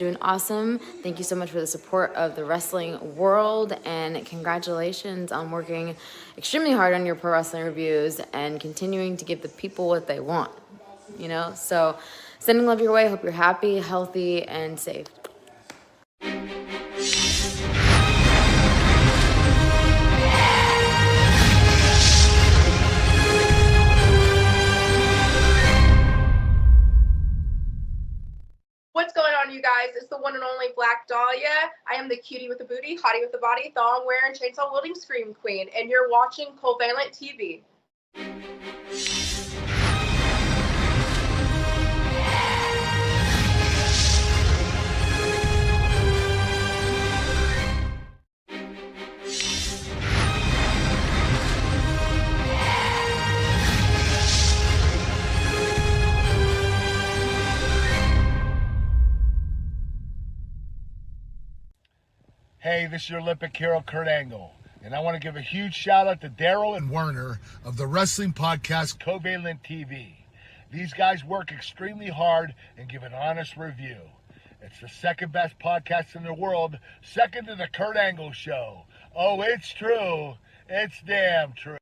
Doing awesome. Thank you so much for the support of the wrestling world, and congratulations on working extremely hard on your pro wrestling reviews and continuing to give the people what they want. So sending love your way. Hope you're happy, healthy, and safe. What's going on, you guys? It's the one and only Black Dahlia. I am the cutie with the booty, hottie with the body, thong wearing, chainsaw wielding scream queen, and you're watching CovalentTV. Hey, this is your Olympic hero, Kurt Angle. And I want to give a huge shout out to Daryl and Werner of the wrestling podcast CovalentTV. These guys work extremely hard and give an honest review. It's the second best podcast in the world, second to the Kurt Angle Show. Oh, it's true. It's damn true.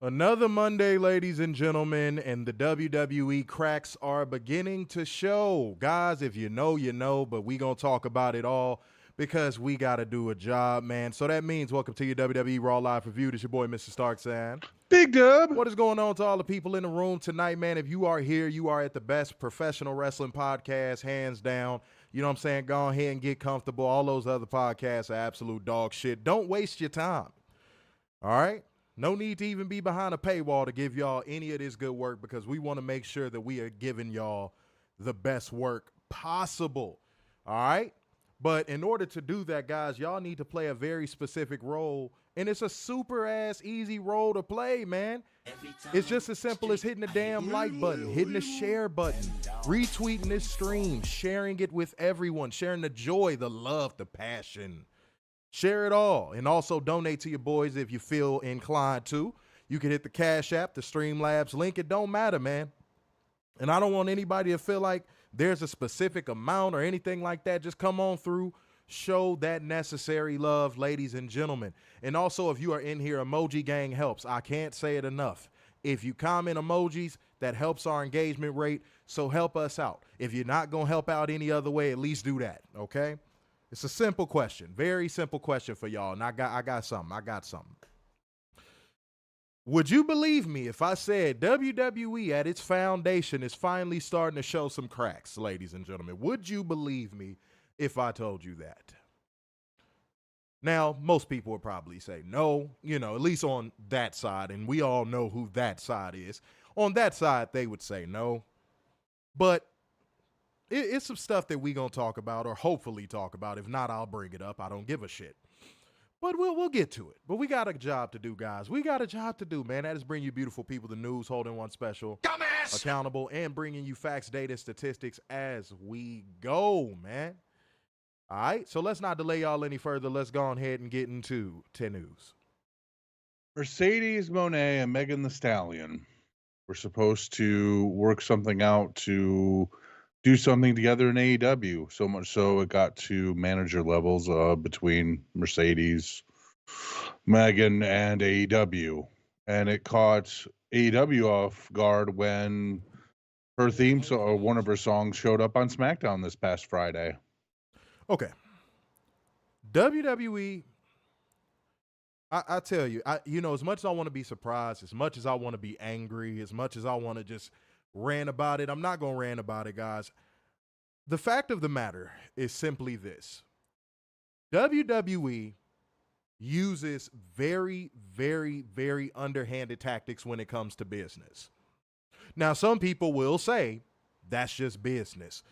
Another Monday, ladies and gentlemen, and the WWE cracks are beginning to show. Guys, if you know, you know, but we gonna talk about it all because we gotta do a job, man. So that means welcome to your WWE Raw Live Review. This is your boy, Mr.Starks, and Big Dub. What is going on to all the people in the room tonight, man? If you are here, you are at the best professional wrestling podcast, hands down. You know what I'm saying? Go ahead and get comfortable. All those other podcasts are absolute dog shit. Don't waste your time. All right? No need to even be behind a paywall to give y'all any of this good work because we want to make sure that we are giving y'all the best work possible. All right? But in order to do that, guys, y'all need to play a very specific role. And it's a super ass easy role to play, man. It's just as simple as hitting the damn like button, hitting the share button, retweeting this stream, sharing it with everyone, sharing the joy, the love, the passion. Share it all. And also donate to your boys if you feel inclined to. You can hit the Cash App, the Streamlabs link. It don't matter, man. And I don't want anybody to feel like there's a specific amount or anything like that. Just come on through. Show that necessary love, ladies and gentlemen. And also, if you are in here, Emoji Gang helps. I can't say it enough. If you comment emojis, that helps our engagement rate. So help us out. If you're not going to help out any other way, at least do that, okay? It's a simple question, very simple question for y'all, and I got something. Would you believe me if I said WWE at its foundation is finally starting to show some cracks, ladies and gentlemen? Would you believe me if I told you that? Now, most people would probably say no, you know, at least on that side, and we all know who that side is. On that side, they would say no, but it's some stuff that we gonna talk about, or hopefully talk about. If not, I'll bring it up. I don't give a shit. But we'll get to it. But we got a job to do, guys. We got a job to do, man. That is bring you beautiful people the news, holding one special, dumbass, accountable, and bringing you facts, data, statistics as we go, man. All right, so let's not delay y'all any further. Let's go ahead and get into 10 news. Mercedes Moné and Megan Thee Stallion were supposed to work something out to do something together in AEW. So much so it got to manager levels between Mercedes, Megan, and AEW. And it caught AEW off guard when her theme song or one of her songs showed up on SmackDown this past Friday. Okay. WWE, I tell you, as much as I want to be surprised, as much as I want to be angry, as much as I want to just rant about it, I'm not going to rant about it, guys. The fact of the matter is simply this. WWE uses very, very, very underhanded tactics when it comes to business. Now, some people will say that's just business.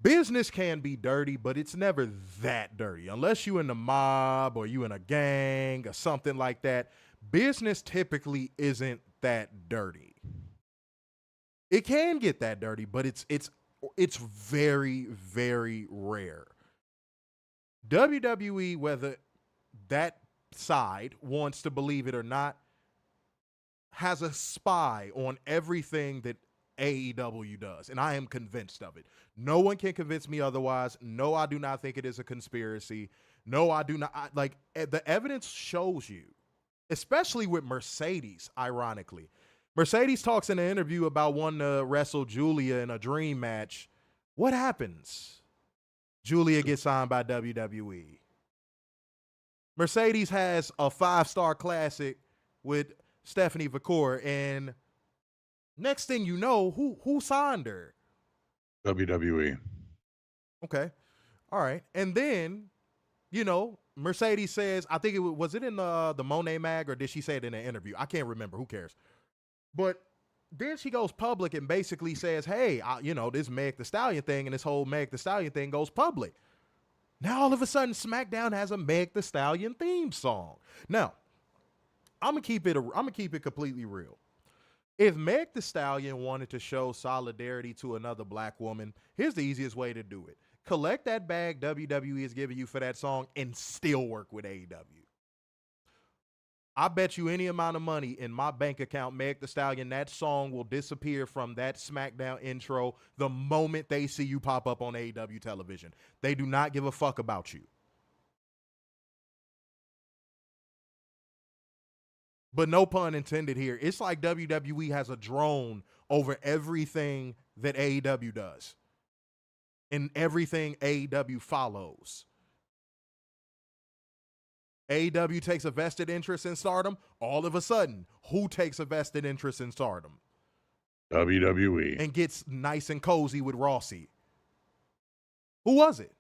Business can be dirty, but it's never that dirty. Unless you in the mob or you in a gang or something like that, business typically isn't that dirty. It can get that dirty, but it's very, very rare. WWE, whether that side wants to believe it or not, has a spy on everything that AEW does, and I am convinced of it. No one can convince me otherwise. No, I do not think it is a conspiracy. No, I do not. The evidence shows you, especially with Mercedes, ironically. Mercedes talks in an interview about wanting to wrestle Julia in a dream match. What happens? Julia gets signed by WWE. Mercedes has a 5-star classic with Stephanie Vacour, and next thing you know, who signed her? WWE. Okay. All right. And then, Mercedes says, I think was it in the Mone mag, or did she say it in an interview? I can't remember. Who cares? But then she goes public and basically says, hey, this Meg the Stallion thing and this whole Meg the Stallion thing goes public. Now, all of a sudden, SmackDown has a Meg the Stallion theme song. Now, I'm gonna keep it completely real. If Meg the Stallion wanted to show solidarity to another black woman, here's the easiest way to do it. Collect that bag WWE is giving you for that song and still work with AEW. I bet you any amount of money in my bank account, Meg the Stallion, that song will disappear from that SmackDown intro the moment they see you pop up on AEW television. They do not give a fuck about you. But no pun intended here. It's like WWE has a drone over everything that AEW does and everything AEW follows. AEW takes a vested interest in Stardom. All of a sudden, who takes a vested interest in Stardom? WWE. And gets nice and cozy with Rossi. Who was it?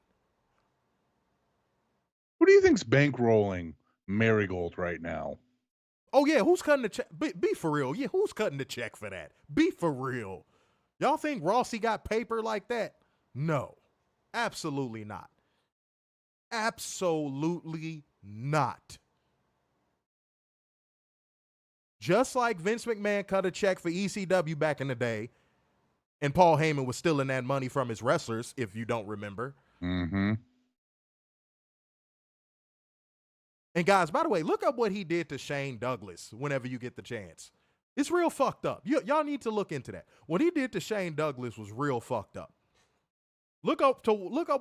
Who do you think's bankrolling Marigold right now? Oh, yeah, who's cutting the check? Be for real. Yeah, who's cutting the check for that? Be for real. Y'all think Rossi got paper like that? No, absolutely not. Absolutely not. Just like Vince McMahon cut a check for ECW back in the day, and Paul Heyman was stealing that money from his wrestlers, if you don't remember. Mm-hmm. And guys, by the way, look up what he did to Shane Douglas whenever you get the chance. It's real fucked up. Y'all need to look into that. What he did to Shane Douglas was real fucked up. Look up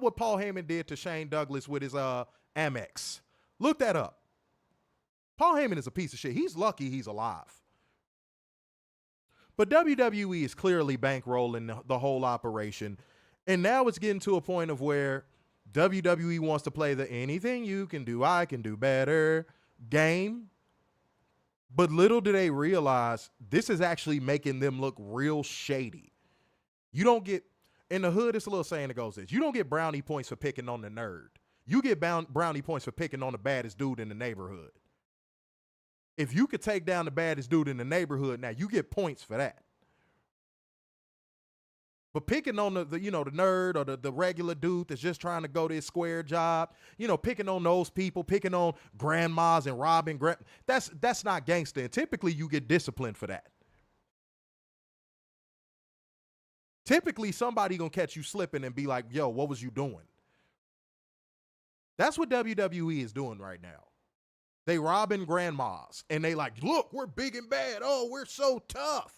what Paul Heyman did to Shane Douglas with his Amex. Look that up. Paul Heyman is a piece of shit. He's lucky he's alive. But WWE is clearly bankrolling the whole operation. And now it's getting to a point of where WWE wants to play the anything you can do, I can do better game. But little do they realize this is actually making them look real shady. You don't get, in the hood, it's a little saying that goes this: you don't get brownie points for picking on the nerd. You get brownie points for picking on the baddest dude in the neighborhood. If you could take down the baddest dude in the neighborhood, now you get points for that. But picking on the nerd or the regular dude that's just trying to go to his square job, picking on those people, picking on grandmas and robbing, that's not gangster. And typically you get disciplined for that. Typically somebody gonna catch you slipping and be like, yo, what was you doing? That's what WWE is doing right now. They robbing grandmas and they like, look, we're big and bad. Oh, we're so tough.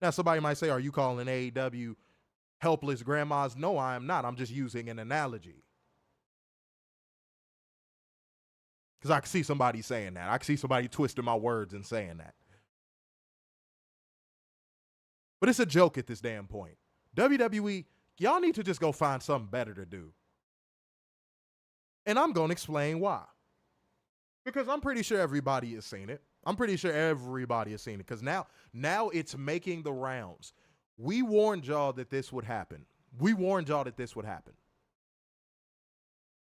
Now, somebody might say, are you calling AEW helpless grandmas? No, I am not. I'm just using an analogy. Because I can see somebody saying that. I can see somebody twisting my words and saying that. But it's a joke at this damn point. WWE, y'all need to just go find something better to do. And I'm going to explain why. Because I'm pretty sure everybody has seen it. I'm pretty sure everybody has seen it. Because now it's making the rounds. We warned y'all that this would happen.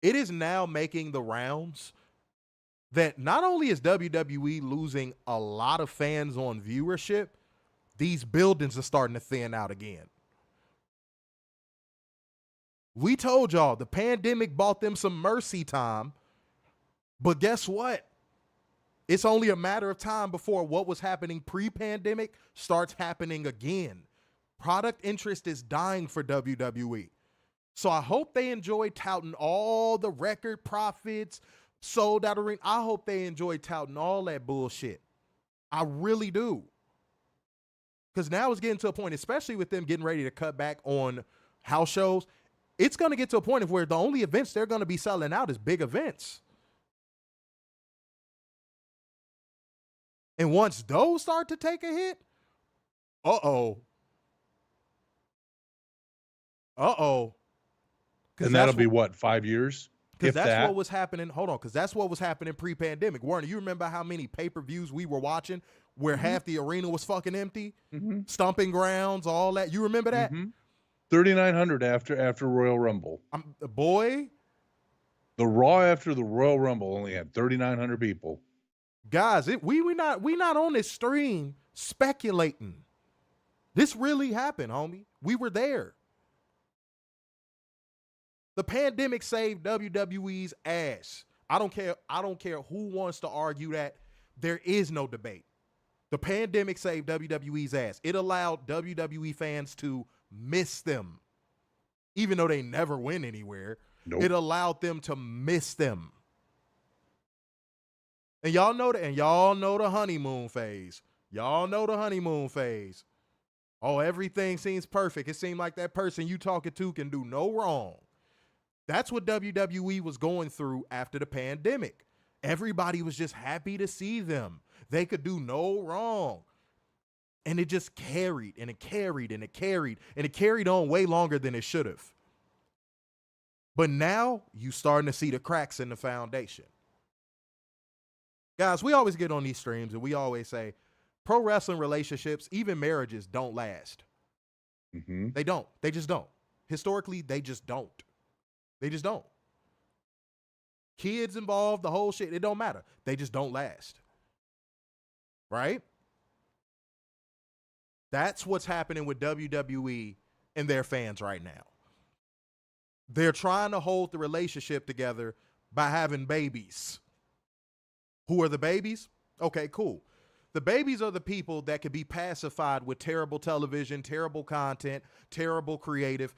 It is now making the rounds that not only is WWE losing a lot of fans on viewership, these buildings are starting to thin out again. We told y'all the pandemic bought them some mercy time, but guess what? It's only a matter of time before what was happening pre-pandemic starts happening again. Product interest is dying for WWE. So I hope they enjoy touting all the record profits, sold out arena. I hope they enjoy touting all that bullshit. I really do. Because now it's getting to a point, especially with them getting ready to cut back on house shows, it's going to get to a point of where the only events they're going to be selling out is big events. And once those start to take a hit, uh-oh. And that'll be what, 5 years? Because that's what was happening. Hold on, because that's what was happening pre-pandemic. Warner, you remember how many pay-per-views we were watching where half the arena was fucking empty? Stomping grounds, all that. You remember that? 3,900 after Royal Rumble. Boy. The Raw after the Royal Rumble only had 3,900 people. Guys, we not on this stream speculating. This really happened, homie. We were there. The pandemic saved WWE's ass. I don't care who wants to argue that. There is no debate. The pandemic saved WWE's ass. It allowed WWE fans to miss them. Even though they never went anywhere, It allowed them to miss them. And y'all know the honeymoon phase. Oh, everything seems perfect. It seemed like that person you talking to can do no wrong. That's what WWE was going through after the pandemic. Everybody was just happy to see them. They could do no wrong. And it just carried and it carried and it carried and it carried on way longer than it should have. But now you starting to see the cracks in the foundation. Guys, we always get on these streams and we always say pro wrestling relationships, even marriages, don't last. They don't. They just don't. Historically, they just don't. Kids involved, the whole shit, it don't matter. They just don't last. Right? That's what's happening with WWE and their fans right now. They're trying to hold the relationship together by having babies. Who are the babies? Okay, cool. The babies are the people that could be pacified with terrible television, terrible content, terrible creative.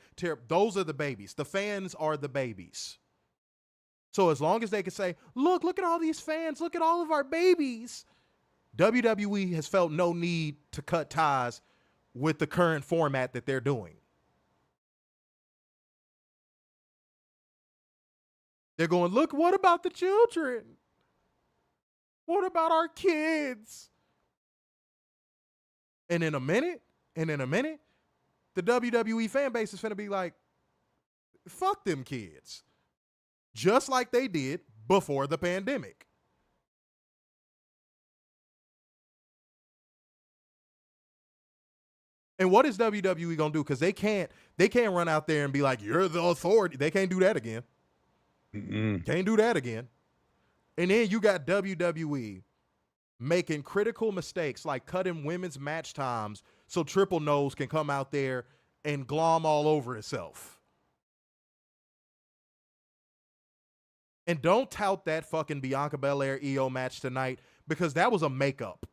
Those are the babies. The fans are the babies. So as long as they can say, look at all these fans, look at all of our babies. WWE has felt no need to cut ties with the current format that they're doing. They're going, look, what about the children? What about our kids? And in a minute, the WWE fan base is finna be like, fuck them kids. Just like they did before the pandemic. And what is WWE gonna do? Because they can't run out there and be like, you're the authority. They can't do that again. Can't do that again. And then you got WWE making critical mistakes like cutting women's match times so Triple Nose can come out there and glom all over itself. And don't tout that fucking Bianca Belair EO match tonight because that was a makeup.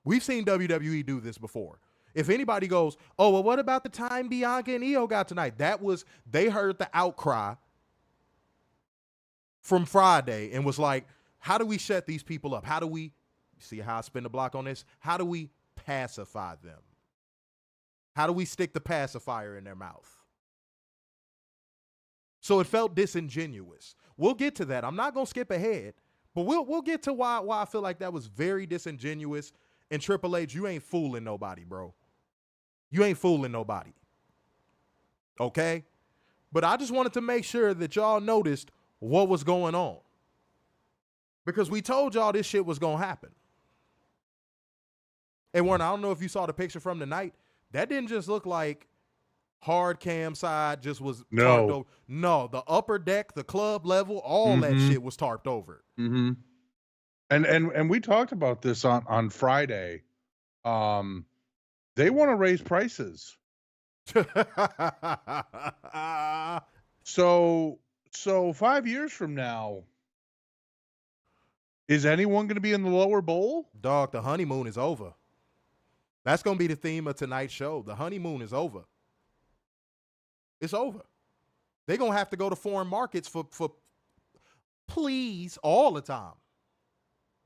We've seen WWE do this before. If anybody goes, oh, well, what about the time Bianca and EO got tonight? They heard the outcry from Friday and was like, how do we shut these people up? How do we, see how I spin the block on this? How do we pacify them? How do we stick the pacifier in their mouth? So it felt disingenuous. We'll get to that. I'm not going to skip ahead, but we'll get to why I feel like that was very disingenuous. And Triple H, you ain't fooling nobody, bro. You ain't fooling nobody. Okay? But I just wanted to make sure that y'all noticed what was going on. Because we told y'all this shit was going to happen. And Warren, I don't know if you saw the picture from the night. That didn't just look like hard cam side just was tarped over. No, the upper deck, the club level, all that shit was tarped over. Mm-hmm. And we talked about this on Friday. They want to raise prices. So 5 years from now, is anyone going to be in the lower bowl? Dog, the honeymoon is over. That's going to be the theme of tonight's show. The honeymoon is over. It's over. They're going to have to go to foreign markets for please all the time.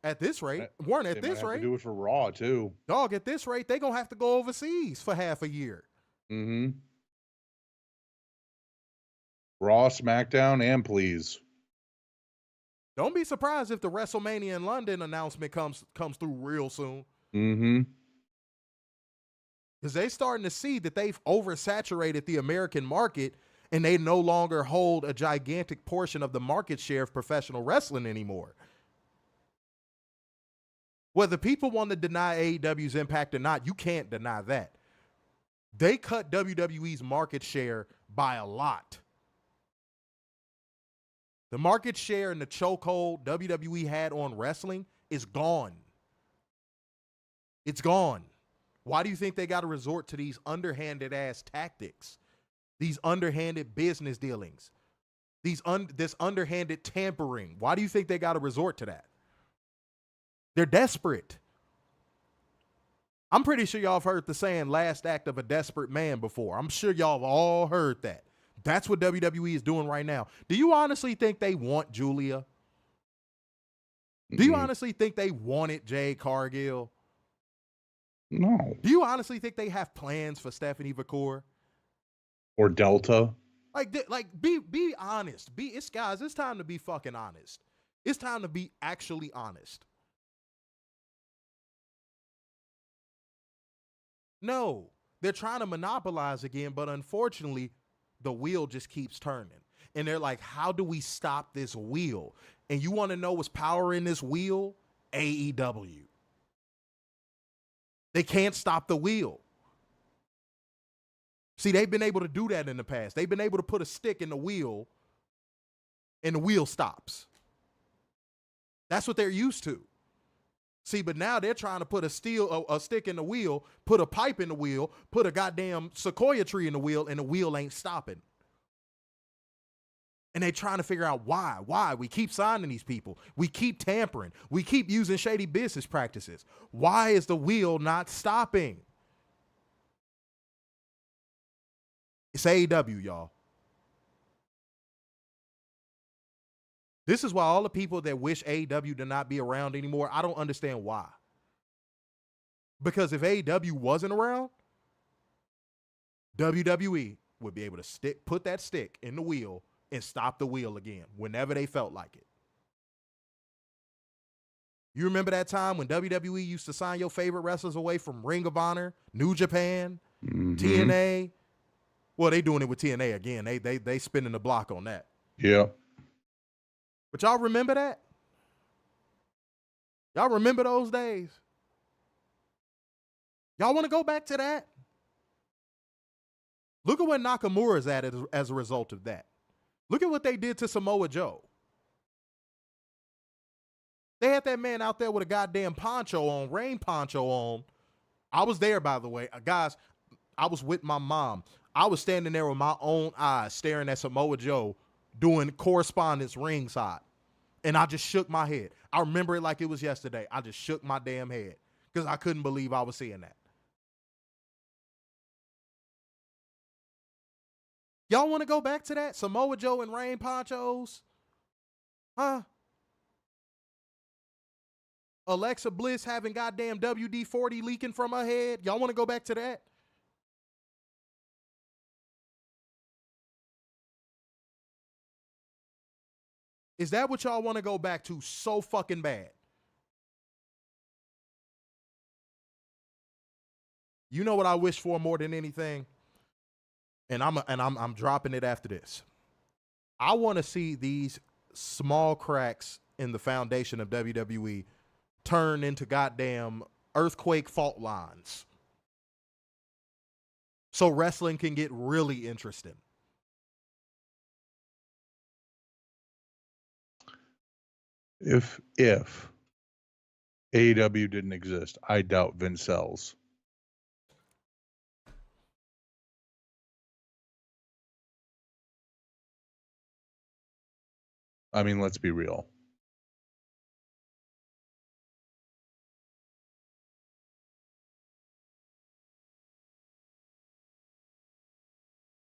At this rate, Warren, at this rate. To do it for Raw, too. Dog, at this rate, they're going to have to go overseas for half a year. Mm-hmm. Raw, SmackDown, and please. Don't be surprised if the WrestleMania in London announcement comes through real soon. Mm-hmm. Because they're starting to see that they've oversaturated the American market and they no longer hold a gigantic portion of the market share of professional wrestling anymore. Whether people want to deny AEW's impact or not, you can't deny that. They cut WWE's market share by a lot. The market share and the chokehold WWE had on wrestling is gone. It's gone. Why do you think they got to resort to these underhanded ass tactics? These underhanded business dealings? This underhanded tampering? Why do you think they got to resort to that? They're desperate. I'm pretty sure y'all have heard the saying last act of a desperate man before. I'm sure y'all have all heard that. That's what WWE is doing right now. Do you honestly think they want Julia? Do you honestly think they wanted Jade Cargill? No. Do you honestly think they have plans for Stephanie Vacour? Or Delta? Be honest. Guys, it's time to be fucking honest. It's time to be actually honest. No, they're trying to monopolize again, but unfortunately, the wheel just keeps turning. And they're like, how do we stop this wheel? And you want to know what's powering this wheel? AEW. They can't stop the wheel. See, they've been able to do that in the past. They've been able to put a stick in the wheel and the wheel stops. That's what they're used to. See, but now they're trying to put a stick in the wheel, put a pipe in the wheel, put a goddamn sequoia tree in the wheel, and the wheel ain't stopping. And they're trying to figure out why. Why? We keep signing these people. We keep tampering. We keep using shady business practices. Why is the wheel not stopping? It's AEW, y'all. This is why all the people that wish AEW to not be around anymore, I don't understand why. Because if AEW wasn't around, WWE would be able to put that stick in the wheel and stop the wheel again whenever they felt like it. You remember that time when WWE used to sign your favorite wrestlers away from Ring of Honor, New Japan, TNA? Well, they doing it with TNA again. They spinning the block on that. Yeah. But y'all remember that? Y'all remember those days? Y'all want to go back to that? Look at where Nakamura's at as a result of that. Look at what they did to Samoa Joe. They had that man out there with a goddamn poncho on, rain poncho on. I was there, by the way. Guys, I was with my mom. I was standing there with my own eyes staring at Samoa Joe doing correspondence ringside. And I just shook my head. I remember it like it was yesterday. I just shook my damn head because I couldn't believe I was seeing that. Y'all want to go back to that? Samoa Joe and rain ponchos? Huh? Alexa Bliss having goddamn WD-40 leaking from her head? Y'all want to go back to that? Is that what y'all want to go back to so fucking bad? You know what I wish for more than anything? And I'm dropping it after this. I want to see these small cracks in the foundation of WWE turn into goddamn earthquake fault lines. So wrestling can get really interesting. If AEW didn't exist, I doubt Vince sells. I mean, let's be real.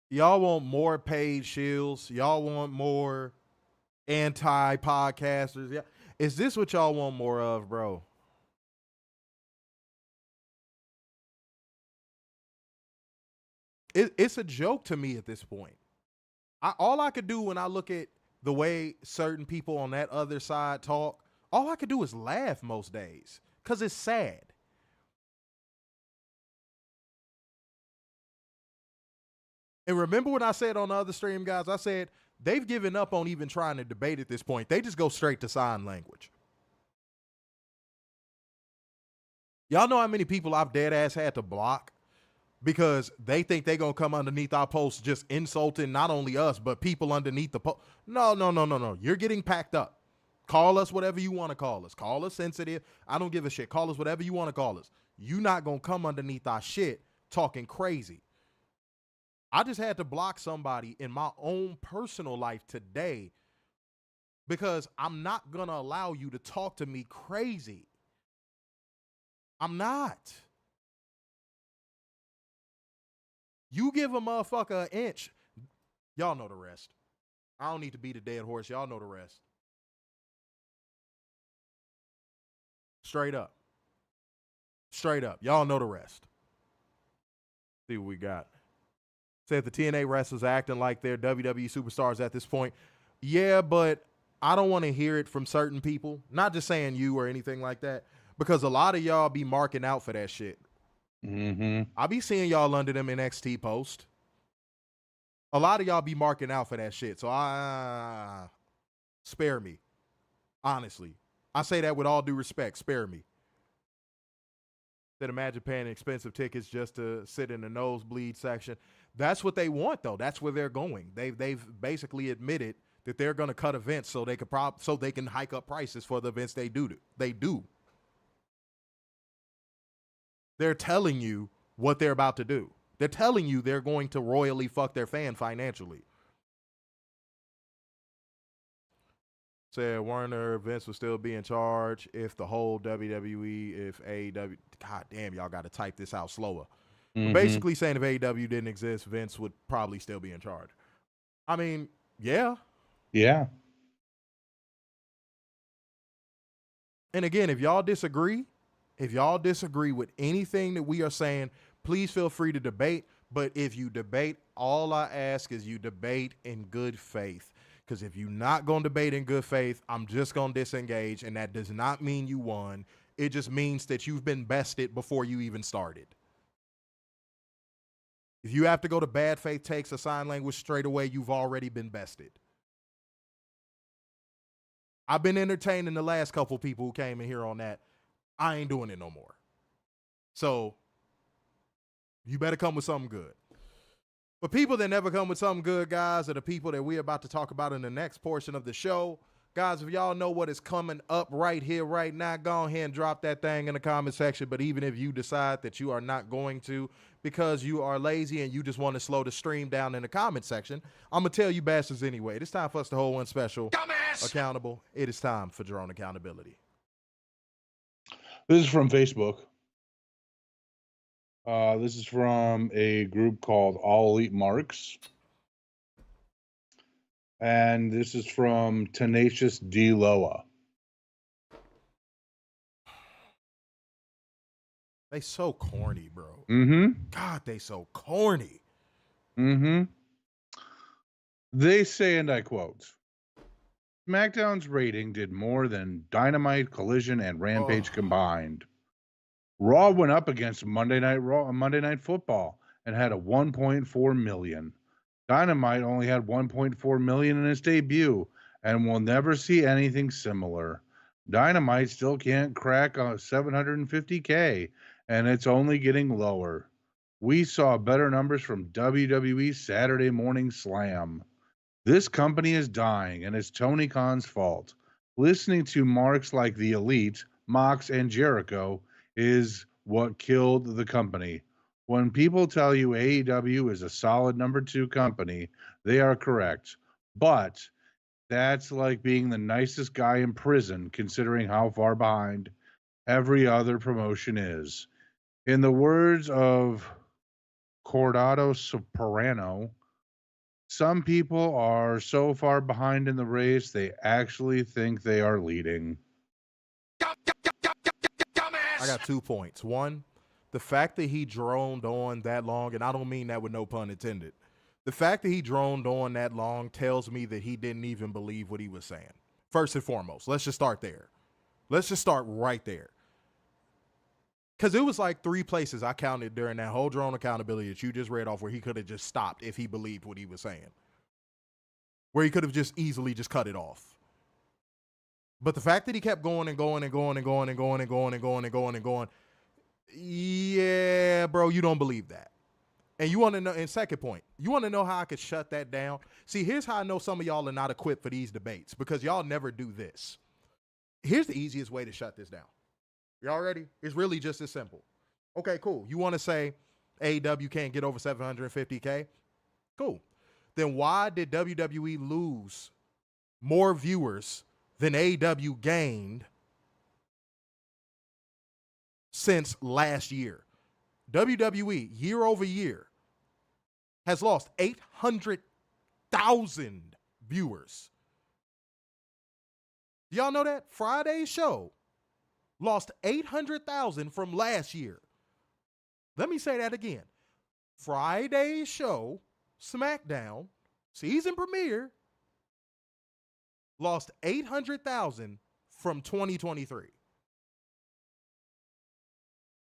Y'all want more paid shields. Y'all want more anti-podcasters. Yeah. Is this what y'all want more of, bro? It's a joke to me at this point. All I could do when I look at the way certain people on that other side talk, all I could do is laugh most days because it's sad. And remember what I said on the other stream, guys? I said they've given up on even trying to debate at this point. They just go straight to sign language. Y'all know how many people I've dead ass had to block because they think they're going to come underneath our posts just insulting not only us, but people underneath the post. No. You're getting packed up. Call us whatever you want to call us. Call us sensitive. I don't give a shit. Call us whatever you want to call us. You not going to come underneath our shit talking crazy. I just had to block somebody in my own personal life today because I'm not going to allow you to talk to me crazy. I'm not. You give a motherfucker an inch. Y'all know the rest. I don't need to beat a dead horse. Y'all know the rest. Straight up. Straight up. Y'all know the rest. See what we got. Said the TNA wrestlers are acting like they're WWE superstars at this point. Yeah, but I don't want to hear it from certain people. Not just saying you or anything like that. Because a lot of y'all be marking out for that shit. Mm-hmm. I be seeing y'all under them NXT post. A lot of y'all be marking out for that shit. So spare me. Honestly. I say that with all due respect. Spare me. That imagine paying expensive tickets just to sit in the nosebleed section. That's what they want, though. That's where they're going. They've basically admitted that they're going to cut events so they can hike up prices for the events they do. They're telling you what they're about to do. They're telling you they're going to royally fuck their fan financially. Said Warner, Vince would still be in charge if the whole WWE, if AEW, god damn, y'all got to type this out slower. Mm-hmm. Basically saying if AEW didn't exist, Vince would probably still be in charge. I mean, yeah. Yeah. And again, if y'all disagree with anything that we are saying, please feel free to debate. But if you debate, all I ask is you debate in good faith. Because if you're not going to debate in good faith, I'm just going to disengage. And that does not mean you won. It just means that you've been bested before you even started. If you have to go to bad faith takes or sign language straight away, you've already been bested. I've been entertaining the last couple people who came in here on that. I ain't doing it no more. So you better come with something good. But people that never come with something good, guys, are the people that we're about to talk about in the next portion of the show. Guys, if y'all know what is coming up right here, right now, go ahead and drop that thing in the comment section. But even if you decide that you are not going to because you are lazy and you just want to slow the stream down in the comment section, I'm going to tell you bastards anyway. It's time for us to hold one special accountable. It is time for drone accountability. This is from Facebook. This is from a group called All Elite Marks. And this is from Tenacious D. Loa. They so corny, bro. Mm-hmm. God, they so corny. Mm-hmm. They say, and I quote, SmackDown's rating did more than Dynamite, Collision, and Rampage combined. Raw went up against Monday Night Raw, Monday Night Football, and had a 1.4 million. Dynamite only had 1.4 million in its debut, and we'll never see anything similar. Dynamite still can't crack 750K, and it's only getting lower. We saw better numbers from WWE Saturday Morning Slam. This company is dying, and it's Tony Khan's fault. Listening to marks like The Elite, Mox, and Jericho is what killed the company. When people tell you AEW is a solid number 2 company, they are correct. But that's like being the nicest guy in prison, considering how far behind every other promotion is. In the words of Corrado Soprano, some people are so far behind in the race, they actually think they are leading. I got 2 points. One, the fact that he droned on that long, and I don't mean that with no pun intended. The fact that he droned on that long tells me that he didn't even believe what he was saying. First and foremost, let's just start there. Let's just start right there. Because it was like 3 places I counted during that whole drone accountability that you just read off where he could have just stopped if he believed what he was saying. Where he could have just easily just cut it off. But the fact that he kept going and going and going and going and going and going and going and going and going, yeah, bro, you don't believe that. And you want to know, and second point, you want to know how I could shut that down? See, here's how I know some of y'all are not equipped for these debates, because y'all never do this. Here's the easiest way to shut this down. Y'all ready? It's really just as simple. Okay, cool. You want to say AEW can't get over 750K? Cool. Then why did WWE lose more viewers than AEW gained since last year? WWE, year over year, has lost 800,000 viewers. Y'all know that? Friday's show lost 800,000 from last year. Let me say that again. Friday's show, SmackDown, season premiere, lost 800,000 from 2023.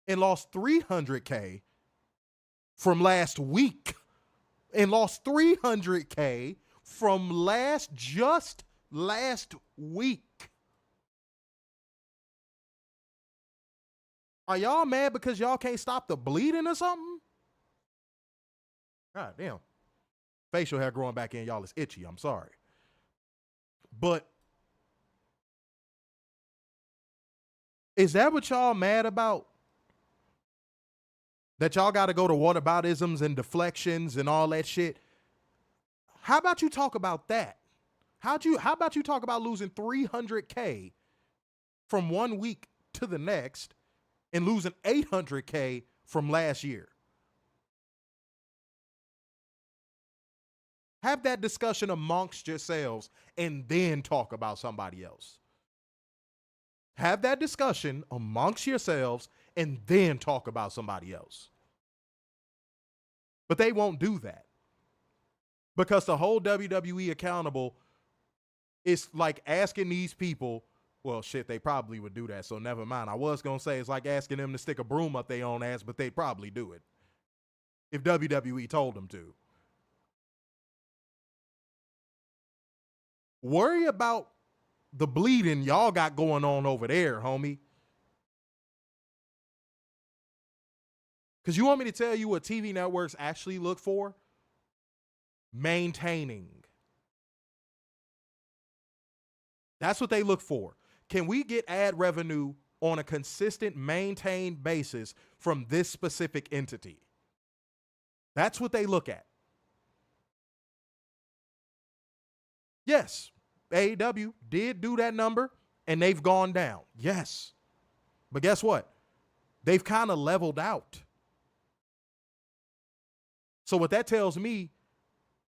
And lost 300K from last week. And lost 300K from just last week. Are y'all mad because y'all can't stop the bleeding or something? God damn. Facial hair growing back in, y'all, is itchy. I'm sorry. But is that what y'all mad about? That y'all got to go to whataboutisms and deflections and all that shit? How about you talk about that? How about you talk about losing 300K from 1 week to the next and losing 800K from last year? Have that discussion amongst yourselves and then talk about somebody else. Have that discussion amongst yourselves and then talk about somebody else. But they won't do that. Because the whole WWE accountable is like asking these people, well, shit, they probably would do that, so never mind. I was going to say it's like asking them to stick a broom up their own ass, but they'd probably do it if WWE told them to. Worry about the bleeding y'all got going on over there, homie. Because you want me to tell you what TV networks actually look for? Maintaining. That's what they look for. Can we get ad revenue on a consistent, maintained basis from this specific entity? That's what they look at. Yes, AEW did do that number, and they've gone down. Yes. But guess what? They've kind of leveled out. So what that tells me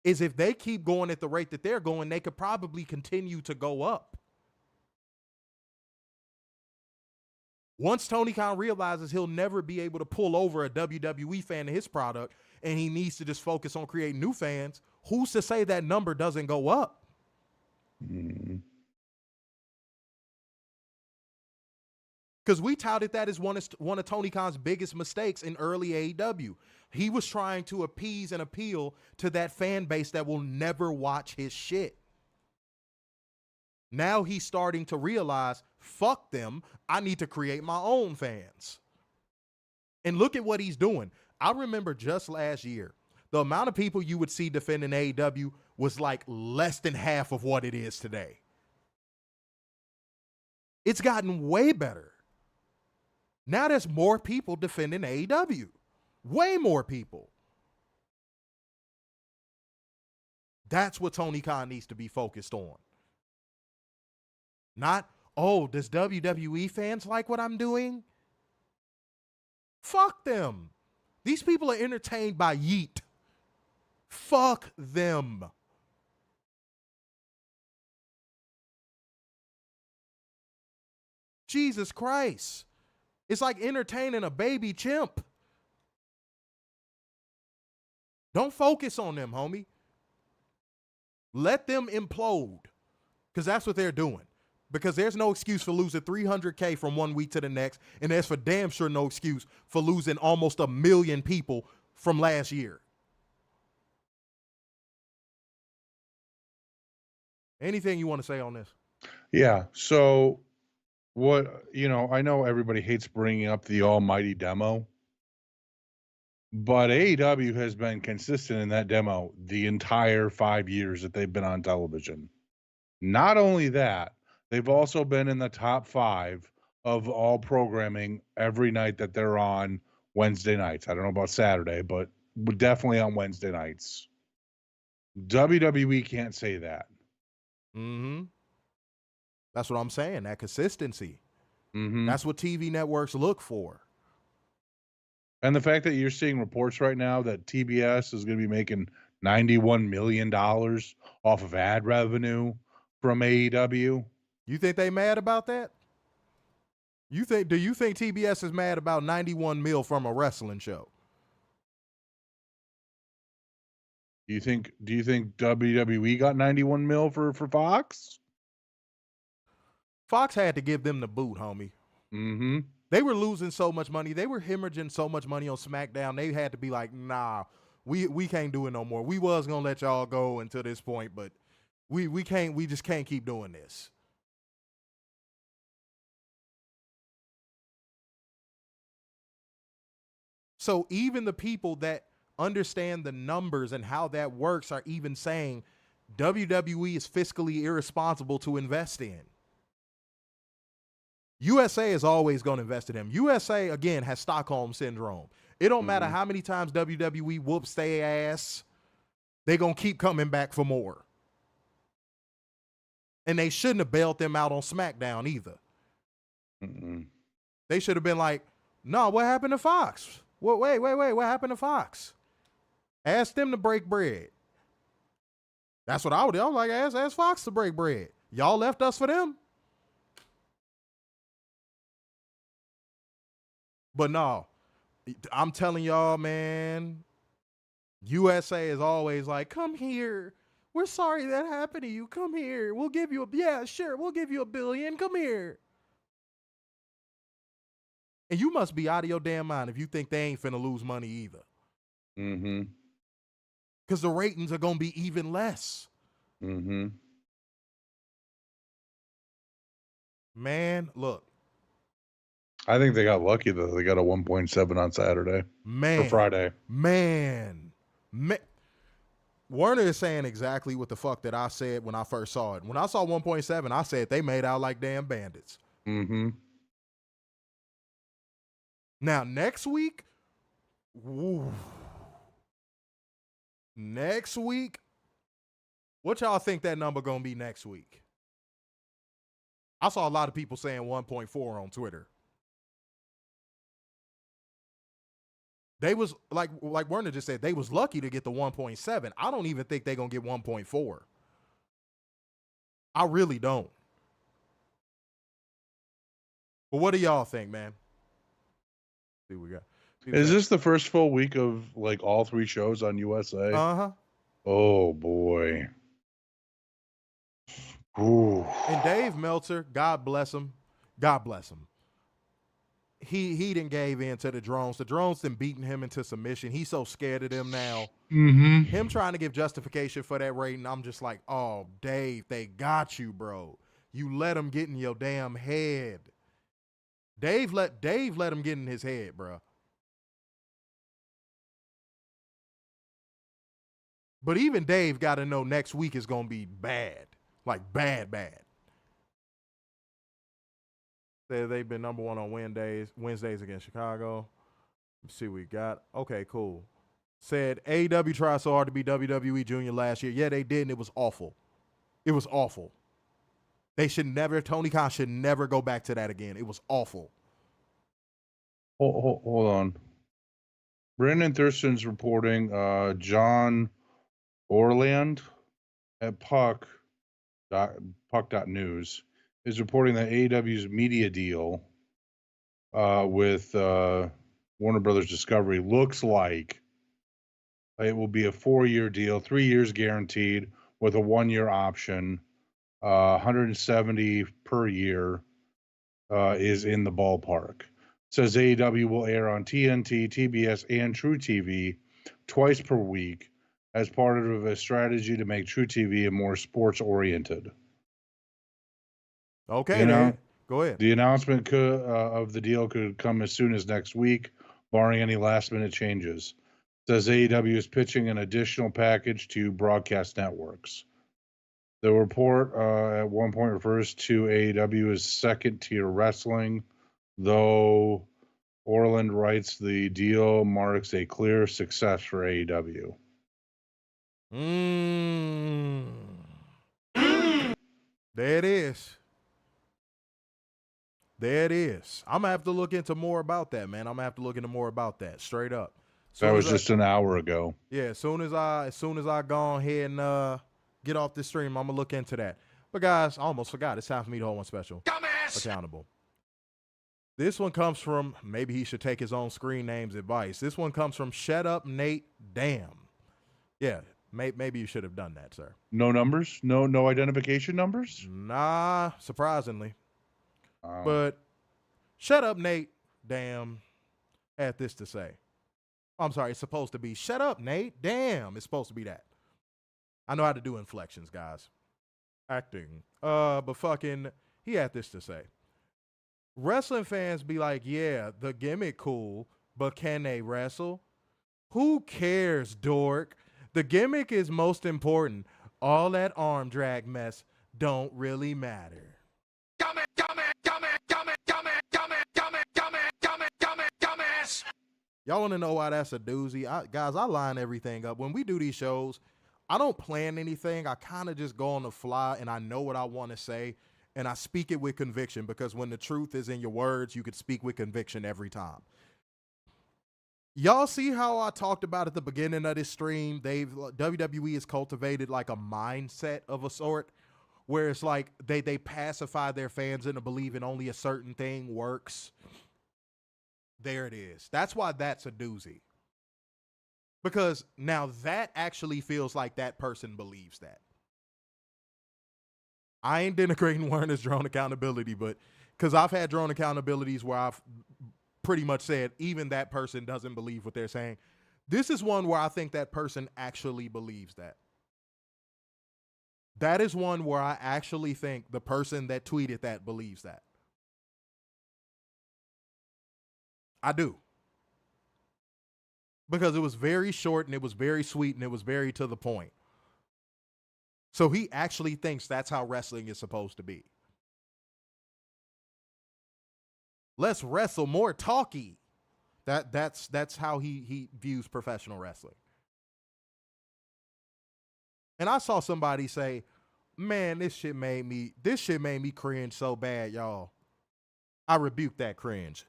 is if they keep going at the rate that they're going, they could probably continue to go up. Once Tony Khan realizes he'll never be able to pull over a WWE fan to his product and he needs to just focus on creating new fans, who's to say that number doesn't go up? Because Because we touted that as one of Tony Khan's biggest mistakes in early AEW. He was trying to appease and appeal to that fan base that will never watch his shit. Now he's starting to realize, fuck them, I need to create my own fans. And look at what he's doing. I remember just last year, the amount of people you would see defending AEW was like less than half of what it is today. It's gotten way better. Now there's more people defending AEW. Way more people. That's what Tony Khan needs to be focused on. Not, oh, does WWE fans like what I'm doing? Fuck them. These people are entertained by yeet. Fuck them. Jesus Christ. It's like entertaining a baby chimp. Don't focus on them, homie. Let them implode. Because that's what they're doing. Because there's no excuse for losing 300K from one week to the next. And there's for damn sure no excuse for losing almost 1 million people from last year. Anything you want to say on this? Yeah. So what, I know everybody hates bringing up the almighty demo, but AEW has been consistent in that demo the entire 5 years that they've been on television. Not only that, they've also been in the top 5 of all programming every night that they're on Wednesday nights. I don't know about Saturday, but definitely on Wednesday nights. WWE can't say that. Mm-hmm. That's what I'm saying, that consistency. Mm-hmm. That's what TV networks look for. And the fact that you're seeing reports right now that TBS is going to be making $91 million off of ad revenue from AEW. You think they mad about that? Do you think TBS is mad about 91 mil from a wrestling show? Do you think WWE got 91 mil for Fox? Fox had to give them the boot, homie. Mm-hmm. They were losing so much money. They were hemorrhaging so much money on SmackDown. They had to be like, nah, we can't do it no more. We was gonna let y'all go until this point, but we just can't keep doing this. So even the people that understand the numbers and how that works are even saying WWE is fiscally irresponsible to invest in. USA is always going to invest in them. USA, again, has Stockholm Syndrome. It don't matter how many times WWE whoops their ass, they going to keep coming back for more. And they shouldn't have bailed them out on SmackDown either. Mm-mm. They should have been like, no, what happened to Fox? Wait, what happened to Fox? Ask them to break bread. That's what I would do. I was like, ask Fox to break bread. Y'all left us for them? But no, I'm telling y'all, man, USA is always like, come here. We're sorry that happened to you. Come here. We'll give you we'll give you $1 billion. Come here. And you must be out of your damn mind if you think they ain't finna lose money either. Mm-hmm. Because the ratings are going to be even less. Mm-hmm. Man, look. I think they got lucky that they got a 1.7 on Saturday. Man. Or Friday. Man. Werner is saying exactly what the fuck that I said when I first saw it. When I saw 1.7, I said they made out like damn bandits. Mm-hmm. Now, next week, what y'all think that number gonna be next week? I saw a lot of people saying 1.4 on Twitter. They was like Werner just said, they was lucky to get the 1.7. I don't even think they're gonna get 1.4. I really don't. But what do y'all think, man? See what we got. Is this the first full week of like all 3 shows on USA? Uh-huh. Oh boy. Ooh. And Dave Meltzer, God bless him. God bless him. he done gave in to the drones. The drones done beaten him into submission. He's so scared of them now. Mm-hmm. Him trying to give justification for that rating, I'm just like, oh, Dave, they got you, bro. You let him get in your damn head. Dave let him get in his head, bro. But even Dave got to know next week is going to be bad. Like, bad. They've been number one on Wednesdays against Chicago. Let's see what we got. Okay, cool. Said AEW tried so hard to be WWE Junior last year. Yeah, they did, and it was awful. It was awful. Tony Khan should never go back to that again. It was awful. Hold on. Brandon Thurston's reporting, John Orland at Puck.news is reporting that AEW's media deal with Warner Brothers Discovery looks like it will be a 4-year deal, 3 years guaranteed with a 1-year option. 170 per year is in the ballpark. Says AEW will air on TNT, TBS, and True TV twice per week as part of a strategy to make True TV more sports-oriented. Okay, man. Go ahead. The announcement of the deal could come as soon as next week, barring any last-minute changes. Says AEW is pitching an additional package to broadcast networks. The report at one point refers to AEW as second-tier wrestling, though Orland writes the deal marks a clear success for AEW. There it is. I'm going to have to look into more about that, man. I'm going to have to look into more about that, straight up. That was just an hour ago. Yeah, as soon as I go ahead and get off this stream, I'm going to look into that. But guys, I almost forgot. It's time for me to hold one special. Dumbass! Accountable. This one comes from, maybe he should take his own screen name's advice. This one comes from Shut Up Nate Damn. Yeah, maybe you should have done that, sir. No numbers? No identification numbers? Nah, surprisingly. But Shut Up Nate Damn had this to say. I'm sorry, it's supposed to be Shut Up Nate Damn. It's supposed to be that. I know how to do inflections, guys. Acting. But fucking, he had this to say. Wrestling fans be like, yeah, the gimmick cool, but can they wrestle? Who cares, dork? The gimmick is most important. All that arm drag mess don't really matter. Y'all want to know why that's a doozy? Guys, I line everything up. When we do these shows, I don't plan anything. I kind of just go on the fly, and I know what I want to say, and I speak it with conviction, because when the truth is in your words, you could speak with conviction every time. Y'all see how I talked about at the beginning of this stream? WWE has cultivated like a mindset of a sort, where it's like they pacify their fans into believing only a certain thing works. There it is. That's why that's a doozy. Because now that actually feels like that person believes that. I ain't denigrating Werner's drone accountability, but because I've had drone accountabilities where I've pretty much said even that person doesn't believe what they're saying. This is one where I think that person actually believes that. That is one where I actually think the person that tweeted that believes that. I do. Because it was very short and it was very sweet and it was very to the point. So he actually thinks that's how wrestling is supposed to be. Less wrestle, more talky. That's how he views professional wrestling. And I saw somebody say, man, this shit made me cringe so bad, y'all. I rebuke that cringe.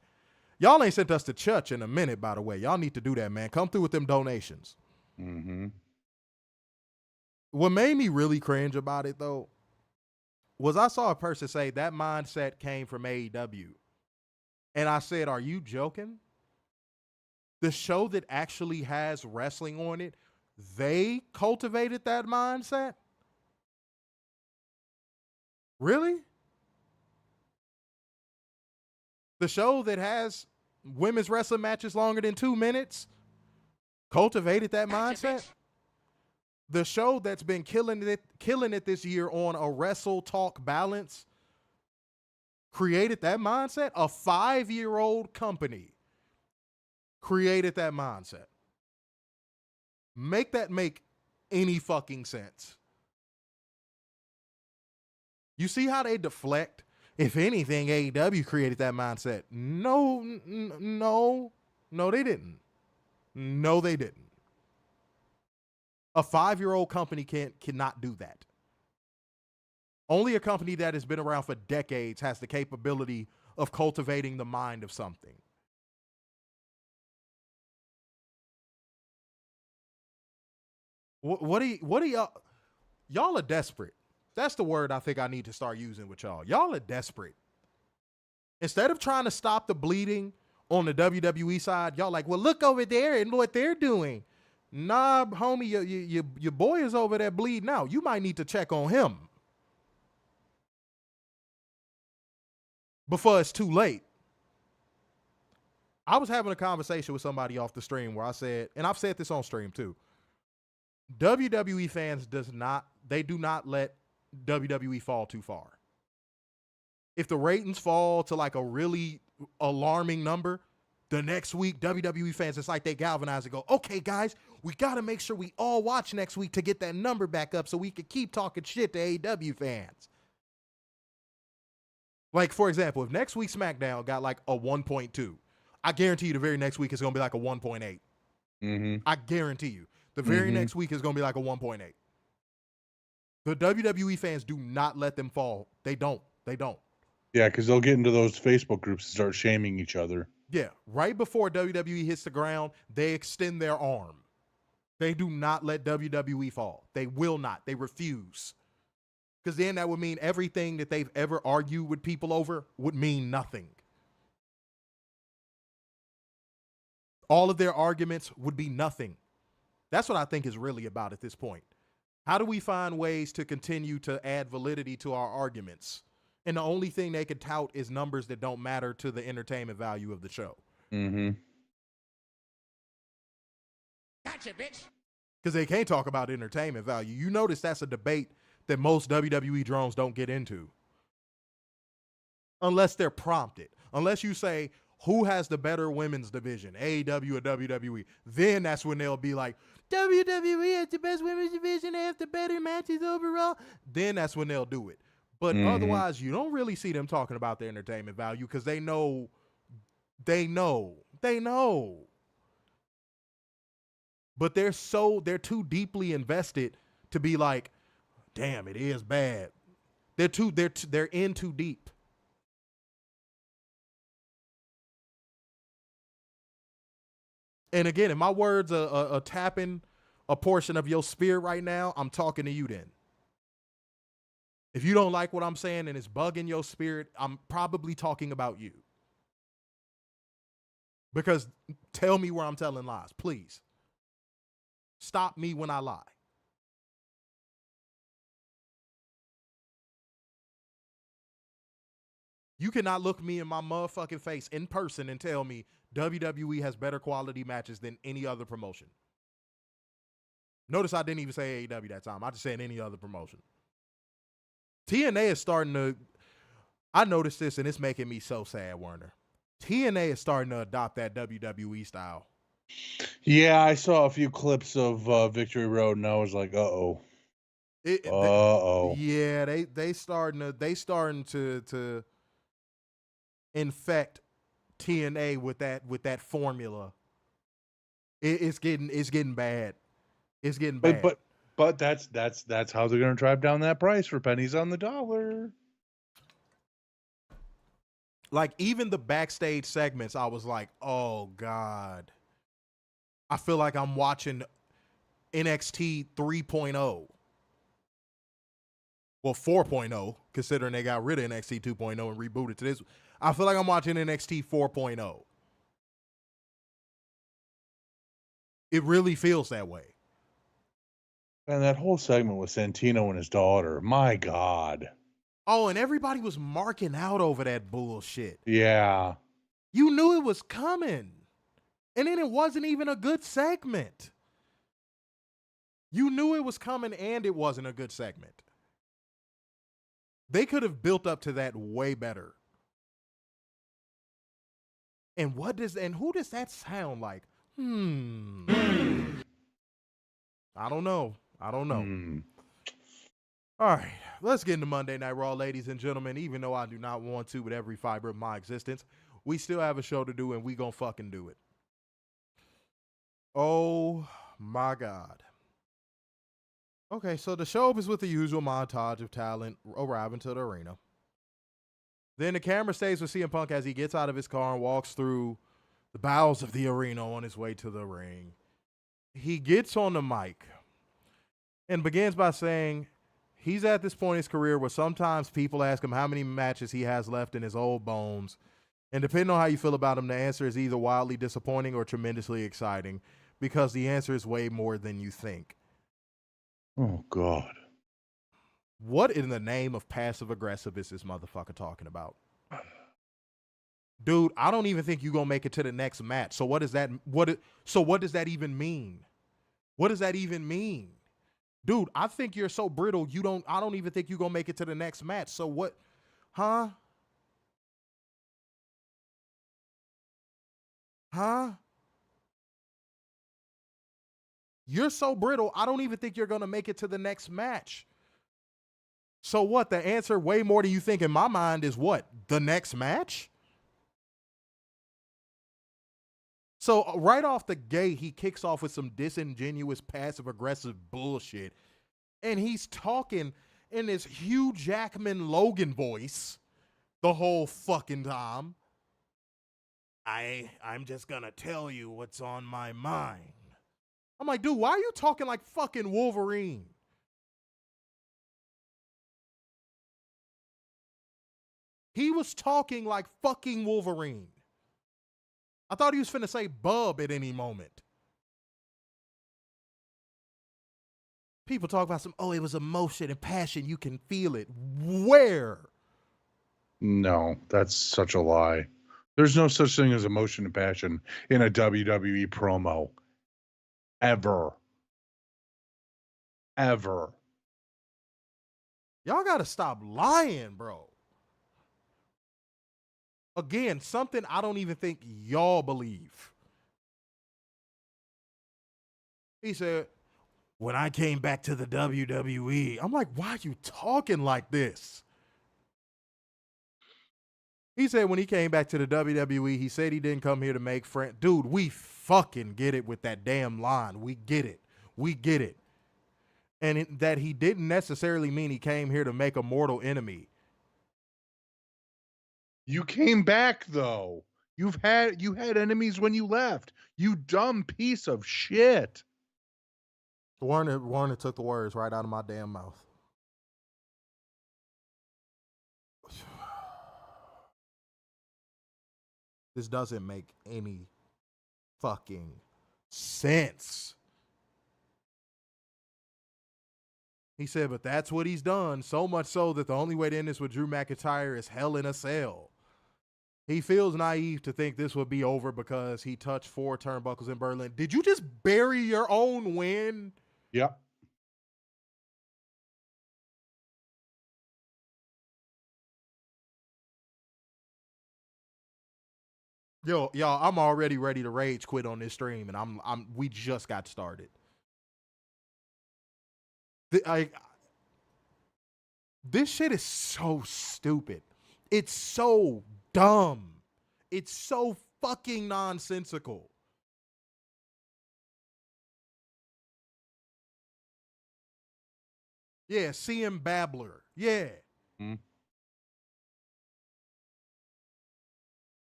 Y'all ain't sent us to church in a minute, by the way. Y'all need to do that, man. Come through with them donations. Mm-hmm. What made me really cringe about it, though, was I saw a person say that mindset came from AEW. And I said, are you joking? The show that actually has wrestling on it, they cultivated that mindset? Really? The show that has women's wrestling matches longer than 2 minutes cultivated that mindset. The show that's been killing it this year on a Wrestle Talk Balance created that mindset. A 5-year-old company created that mindset. Make that make any fucking sense. You see how they deflect? If anything, AEW created that mindset. No, they didn't. No, they didn't. A 5-year-old company cannot do that. Only a company that has been around for decades has the capability of cultivating the mind of something. What are y'all? Y'all are desperate. That's the word I think I need to start using with y'all. Y'all are desperate. Instead of trying to stop the bleeding on the WWE side, y'all like, well, look over there and what they're doing. Nah, homie, your boy is over there bleeding out. You might need to check on him before it's too late. I was having a conversation with somebody off the stream where I said, and I've said this on stream too, WWE fans do not let WWE fall too far. If the ratings fall to like a really alarming number, the next week, WWE fans, it's like they galvanize and go, okay, guys, we got to make sure we all watch next week to get that number back up so we can keep talking shit to AEW fans. Like, for example, if next week's SmackDown got like a 1.2, I guarantee you the very next week is going to be like a 1.8. Mm-hmm. I guarantee you. The very next week is going to be like a 1.8. The WWE fans do not let them fall. They don't. Yeah, because they'll get into those Facebook groups and start shaming each other. Yeah, right before WWE hits the ground, they extend their arm. They do not let WWE fall. They will not. They refuse. Because then that would mean everything that they've ever argued with people over would mean nothing. All of their arguments would be nothing. That's what I think is really about at this point. How do we find ways to continue to add validity to our arguments? And the only thing they could tout is numbers that don't matter to the entertainment value of the show. Mm-hmm. Gotcha, bitch. Because they can't talk about entertainment value. You notice that's a debate that most WWE drones don't get into. Unless they're prompted. Unless you say, who has the better women's division, AEW or WWE? Then that's when they'll be like, WWE has the best women's division. They have the better matches overall. Then that's when they'll do it. But otherwise, you don't really see them talking about the entertainment value because they know. But they're too deeply invested to be like, damn, it is bad. They're in too deep. And again, if my words are tapping a portion of your spirit right now, I'm talking to you then. If you don't like what I'm saying and it's bugging your spirit, I'm probably talking about you. Because tell me where I'm telling lies, please. Stop me when I lie. You cannot look me in my motherfucking face in person and tell me WWE has better quality matches than any other promotion. Notice I didn't even say AEW that time. I just said any other promotion. TNA is starting to, I noticed this and it's making me so sad, Werner. TNA is starting to adopt that WWE style. Yeah, I saw a few clips of Victory Road and I was like, uh-oh. Yeah, they starting to infect TNA with that formula. It's getting bad. It's getting bad. But that's how they're going to drive down that price for pennies on the dollar. Like even the backstage segments, I was like, oh God. I feel like I'm watching NXT 3.0. Well, 4.0, considering they got rid of NXT 2.0 and rebooted to this. I feel like I'm watching NXT 4.0. It really feels that way. And that whole segment with Santino and his daughter, my God. Oh, and everybody was marking out over that bullshit. Yeah. You knew it was coming. And then it wasn't even a good segment. You knew it was coming and it wasn't a good segment. They could have built up to that way better. And who does that sound like? I don't know. All right, let's get into Monday Night Raw, ladies and gentlemen. Even though I do not want to with every fiber of my existence, we still have a show to do, and we gonna fucking do it. Oh my God. Okay, so the show opens with the usual montage of talent arriving to the arena. Then the camera stays with CM Punk as he gets out of his car and walks through the bowels of the arena on his way to the ring. He gets on the mic and begins by saying he's at this point in his career where sometimes people ask him how many matches he has left in his old bones. And depending on how you feel about him, the answer is either wildly disappointing or tremendously exciting, because the answer is way more than you think. Oh, God. What in the name of passive aggressive is this motherfucker talking about? Dude, I don't even think you're going to make it to the next match. So what does that even mean? What does that even mean? Dude, I think you're so brittle, I don't even think you're going to make it to the next match. So what? Huh? You're so brittle, I don't even think you're going to make it to the next match. So what? The answer, way more than you think in my mind, is what? The next match? So right off the gate, he kicks off with some disingenuous, passive-aggressive bullshit. And he's talking in this Hugh Jackman Logan voice the whole fucking time. I'm just gonna tell you what's on my mind. I'm like, dude, why are you talking like fucking Wolverine? He was talking like fucking Wolverine. I thought he was finna say bub at any moment. People talk about it was emotion and passion. You can feel it. Where? No, that's such a lie. There's no such thing as emotion and passion in a WWE promo. Ever. Y'all gotta stop lying, bro. Again, something I don't even think y'all believe. He said, when I came back to the WWE, I'm like, why are you talking like this? He said when he came back to the WWE, he said he didn't come here to make friends. Dude, we fucking get it with that damn line. We get it. And that he didn't necessarily mean he came here to make a mortal enemy. You came back, though. You had enemies when you left. You dumb piece of shit. Warner took the words right out of my damn mouth. This doesn't make any fucking sense. He said, but that's what he's done. So much so that the only way to end this with Drew McIntyre is Hell in a Cell. He feels naive to think this would be over because he touched 4 turnbuckles in Berlin. Did you just bury your own win? Yep. Yo, y'all, I'm already ready to rage quit on this stream, and we just got started. This shit is so stupid. It's so dumb. It's so fucking nonsensical. Yeah, CM Babbler. Yeah. Mm.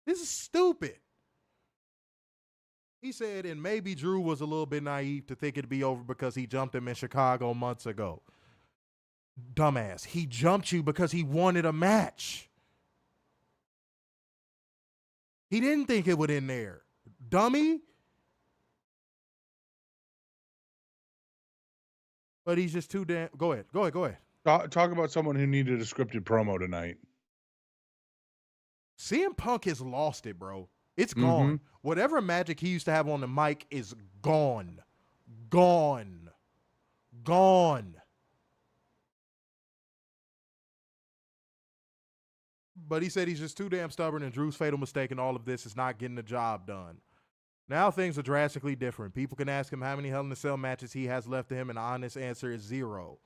This is stupid. He said, and maybe Drew was a little bit naive to think it'd be over because he jumped him in Chicago months ago. Dumbass. He jumped you because he wanted a match. He didn't think it would end there. Dummy. But he's just too damn... Go ahead. Talk about someone who needed a scripted promo tonight. CM Punk has lost it, bro. It's Mm-hmm. gone. Whatever magic he used to have on the mic is gone. Gone. Gone. But he said he's just too damn stubborn, and Drew's fatal mistake in all of this is not getting the job done. Now things are drastically different. People can ask him how many Hell in a Cell matches he has left to him, and the honest answer is 0.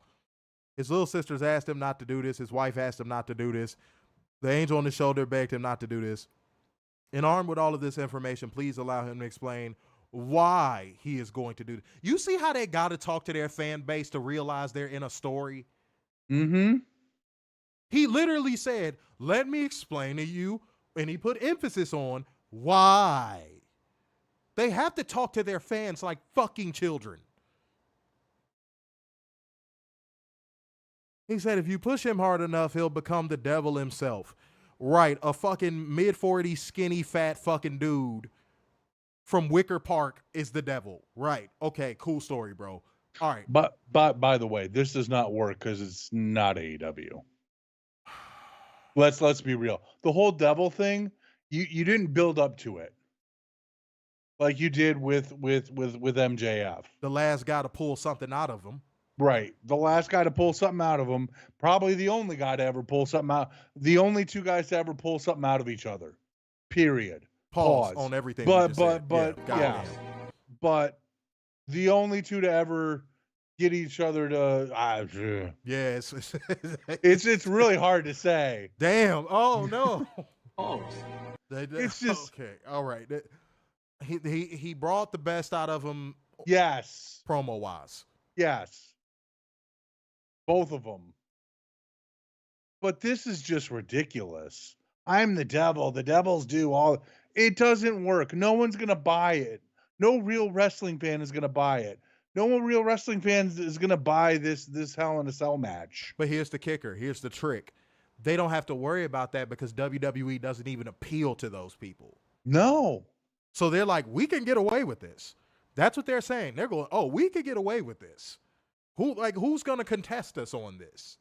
His little sisters asked him not to do this. His wife asked him not to do this. The angel on his shoulder begged him not to do this. And armed with all of this information, please allow him to explain why he is going to do this. You see how they got to talk to their fan base to realize they're in a story? Mm-hmm. He literally said, let me explain to you, and he put emphasis on why. They have to talk to their fans like fucking children. He said if you push him hard enough, he'll become the devil himself. Right, a fucking mid-40s skinny fat fucking dude from Wicker Park is the devil. Right, okay, cool story, bro. All right. But by the way, this does not work because it's not AEW. Let's be real. The whole devil thing, you didn't build up to it like you did with MJF. The last guy to pull something out of him. Right. The last guy to pull something out of him, probably the only guy to ever pull something out. The only two guys to ever pull something out of each other. Period. Pause on everything. But yeah. But the only two to ever get each other to yes. It's really hard to say. Damn. Oh no. It's just okay. All right. He brought the best out of him. Yes. Promo wise. Yes. Both of them. But this is just ridiculous. I'm the devil. The devils do all. It doesn't work. No one's going to buy it. No real wrestling fan is going to buy it. No real wrestling fan is going to buy this Hell in a Cell match. But here's the kicker. Here's the trick. They don't have to worry about that because WWE doesn't even appeal to those people. No. So they're like, we can get away with this. That's what they're saying. They're going, oh, we could get away with this. Who's going to contest us on this?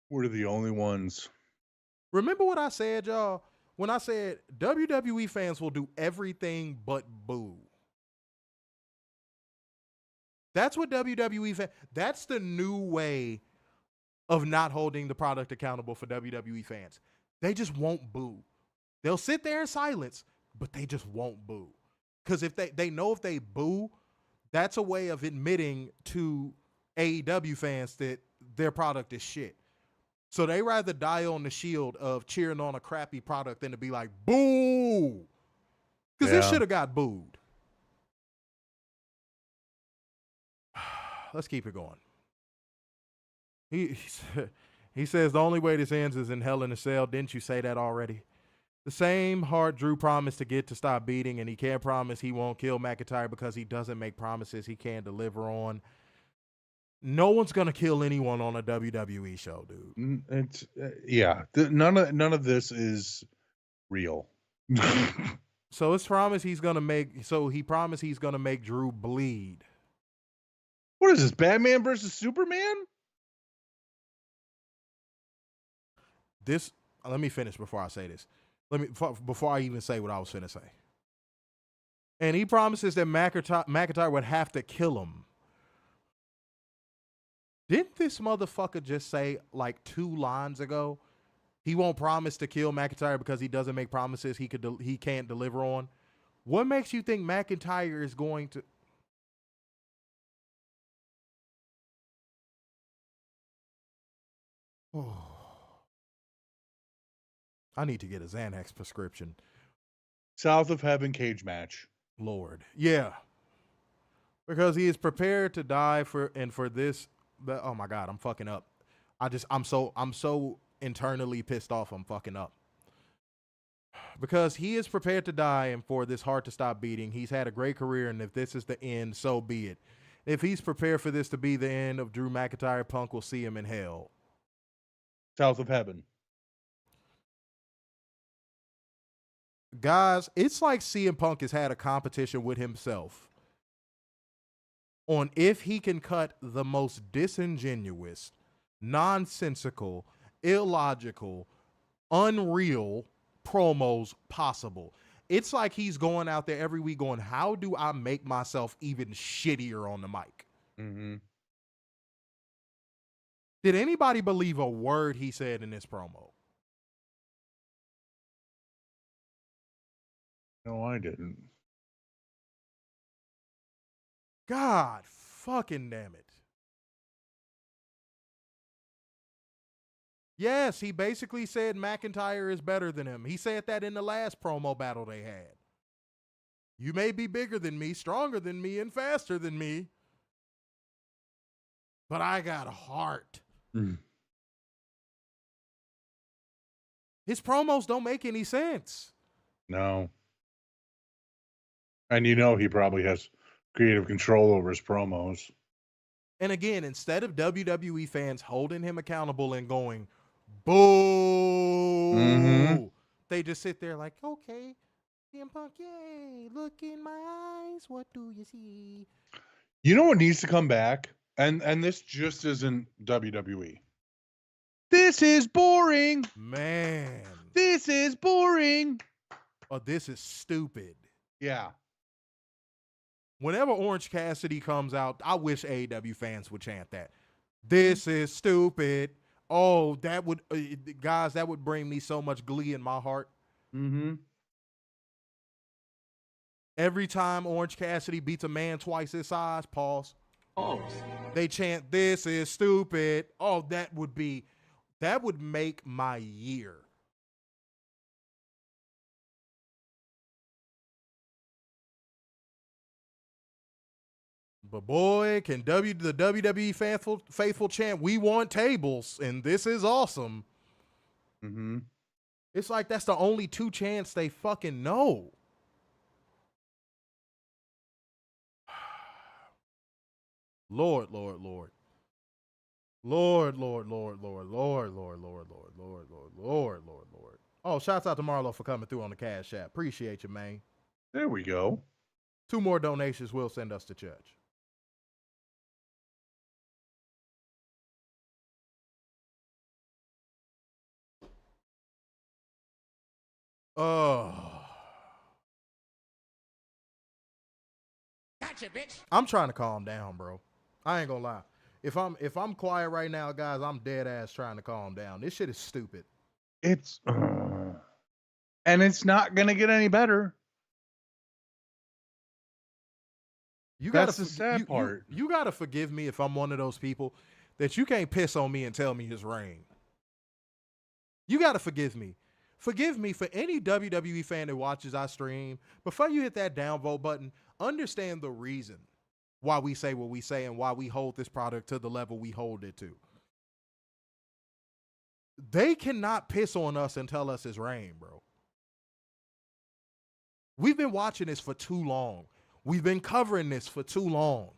We're the only ones. Remember what I said, y'all? When I said WWE fans will do everything but boo. That's what WWE fans, that's the new way of not holding the product accountable for WWE fans. They just won't boo. They'll sit there in silence, but they just won't boo. Because if they know if they boo, that's a way of admitting to AEW fans that their product is shit. So they rather die on the shield of cheering on a crappy product than to be like, boo! Because this should have got booed. Let's keep it going. He says the only way this ends is in Hell in a Cell. Didn't you say that already? The same heart Drew promised to get to stop beating, and he can't promise he won't kill McIntyre because he doesn't make promises he can't deliver on. No one's gonna kill anyone on a WWE show, dude. It's none of this is real. So it's promised he's gonna make. So he promised he's gonna make Drew bleed. What is this? Batman versus Superman? Let me finish before I say this. Before I even say what I was finna say. And he promises that McIntyre would have to kill him. Didn't this motherfucker just say like 2 lines ago he won't promise to kill McIntyre because he doesn't make promises he can't deliver on? What makes you think McIntyre is going to? Oh. I need to get a Xanax prescription. South of Heaven cage match. Lord. Yeah. Because he is prepared to die for this. Oh my God, I'm fucking up. I'm so internally pissed off I'm fucking up. Because he is prepared to die and for this heart to stop beating. He's had a great career, and if this is the end, so be it. If he's prepared for this to be the end of Drew McIntyre, Punk will see him in hell. South of Heaven. Guys, it's like CM Punk has had a competition with himself on if he can cut the most disingenuous, nonsensical, illogical, unreal promos possible. It's like he's going out there every week going, how do I make myself even shittier on the mic? Mm-hmm. Did anybody believe a word he said in this promo? No, I didn't. God fucking damn it. Yes, he basically said McIntyre is better than him. He said that in the last promo battle they had. You may be bigger than me, stronger than me, and faster than me, but I got a heart. Mm. His promos don't make any sense. No. And you know he probably has creative control over his promos. And again, instead of WWE fans holding him accountable and going, boo, they just sit there like, okay, CM Punk, yay, look in my eyes, what do you see? You know what needs to come back? And this just isn't WWE. This is boring. Man. This is boring. Oh, this is stupid. Yeah. Whenever Orange Cassidy comes out, I wish AEW fans would chant that. This is stupid. Oh, that would, guys, that would bring me so much glee in my heart. Mm-hmm. Every time Orange Cassidy beats a man twice his size, pause. They chant, this is stupid. Oh, that would make my year. But boy, can the WWE faithful chant, we want tables, and this is awesome. Mm-hmm. It's like that's the only two chants they fucking know. Lord, Lord, Lord. Lord, Lord, Lord, Lord, Lord, Lord, Lord, Lord, Lord, Lord, Lord, Lord, Lord. Oh, shouts out to Marlo for coming through on the Cash App. Appreciate you, man. There we go. 2 more donations will send us to church. Oh. Gotcha, bitch. I'm trying to calm down, bro. I ain't gonna lie. If I'm quiet right now, guys, I'm dead ass trying to calm down. This shit is stupid. It's and it's not gonna get any better. That's the sad part. You gotta forgive me if I'm one of those people that you can't piss on me and tell me it's rain. You gotta forgive me. Forgive me for any WWE fan that watches our stream. Before you hit that downvote button, understand the reason why we say what we say and why we hold this product to the level we hold it to. They cannot piss on us and tell us it's rain, bro. We've been watching this for too long. We've been covering this for too long.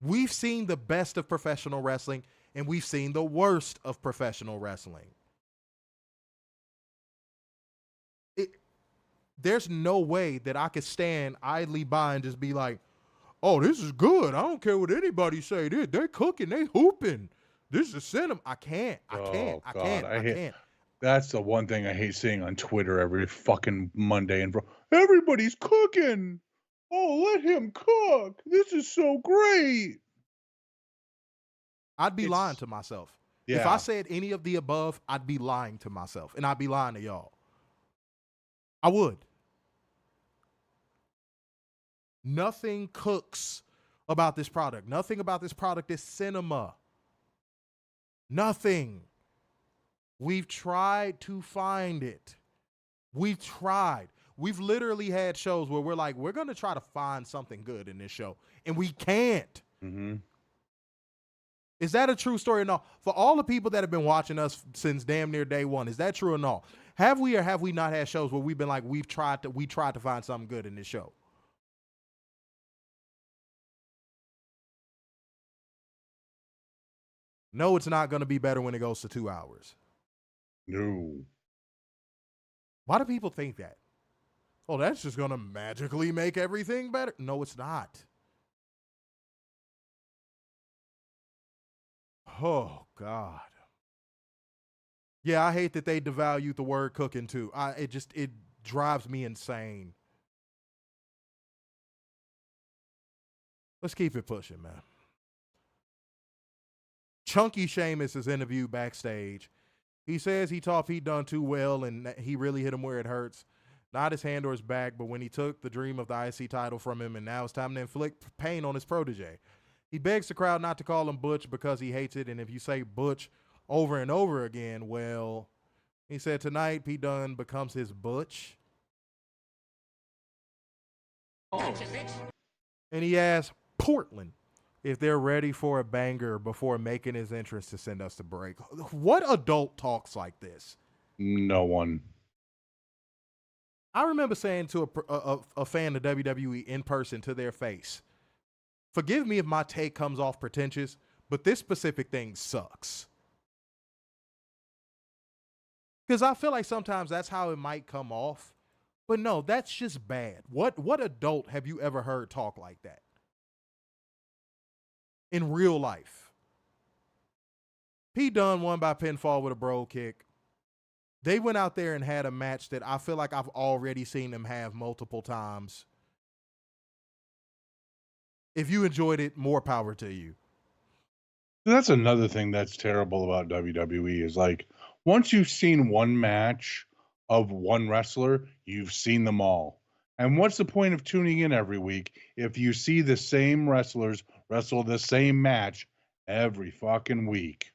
We've seen the best of professional wrestling, and we've seen the worst of professional wrestling. There's no way that I could stand idly by and just be like, oh, this is good. I don't care what anybody say. They're cooking. They hooping. This is cinema. I can't. I can't. That's the one thing I hate seeing on Twitter every fucking Monday. And everybody's cooking. Oh, let him cook. This is so great. I'd be lying to myself. Yeah. If I said any of the above, I'd be lying to myself. And I'd be lying to y'all. I would. Nothing cooks about this product. Nothing about this product is cinema. Nothing. We've tried to find it. We've tried. We've literally had shows where we're like, we're going to try to find something good in this show. And we can't. Mm-hmm. Is that a true story or not? For all the people that have been watching us since damn near day one, is that true or not? Have we or have we not had shows where we've been like, we tried to find something good in this show? No, it's not going to be better when it goes to 2 hours. No. Why do people think that? Oh, that's just going to magically make everything better. No, it's not. Oh, God. Yeah, I hate that they devalued the word cooking too. It drives me insane. Let's keep it pushing, man. Chunky Sheamus is interviewed backstage. He says he thought Pete done too well and he really hit him where it hurts. Not his hand or his back, but when he took the dream of the IC title from him, and now it's time to inflict pain on his protege. He begs the crowd not to call him Butch because he hates it, and if you say Butch over and over again, well, he said tonight Pete Dunne becomes his Butch. Oh. And he asked Portland if they're ready for a banger before making his entrance to send us to break. What adult talks like this? No one. I remember saying to a fan of WWE in person to their face, forgive me if my take comes off pretentious, but this specific thing sucks. Because I feel like sometimes that's how it might come off. But no, that's just bad. What adult have you ever heard talk like that? In real life. Pete Dunne won by pinfall with a bro kick. They went out there and had a match that I feel like I've already seen them have multiple times. If you enjoyed it, more power to you. That's another thing that's terrible about WWE is like, once you've seen one match of one wrestler, you've seen them all. And what's the point of tuning in every week if you see the same wrestlers wrestle the same match every fucking week?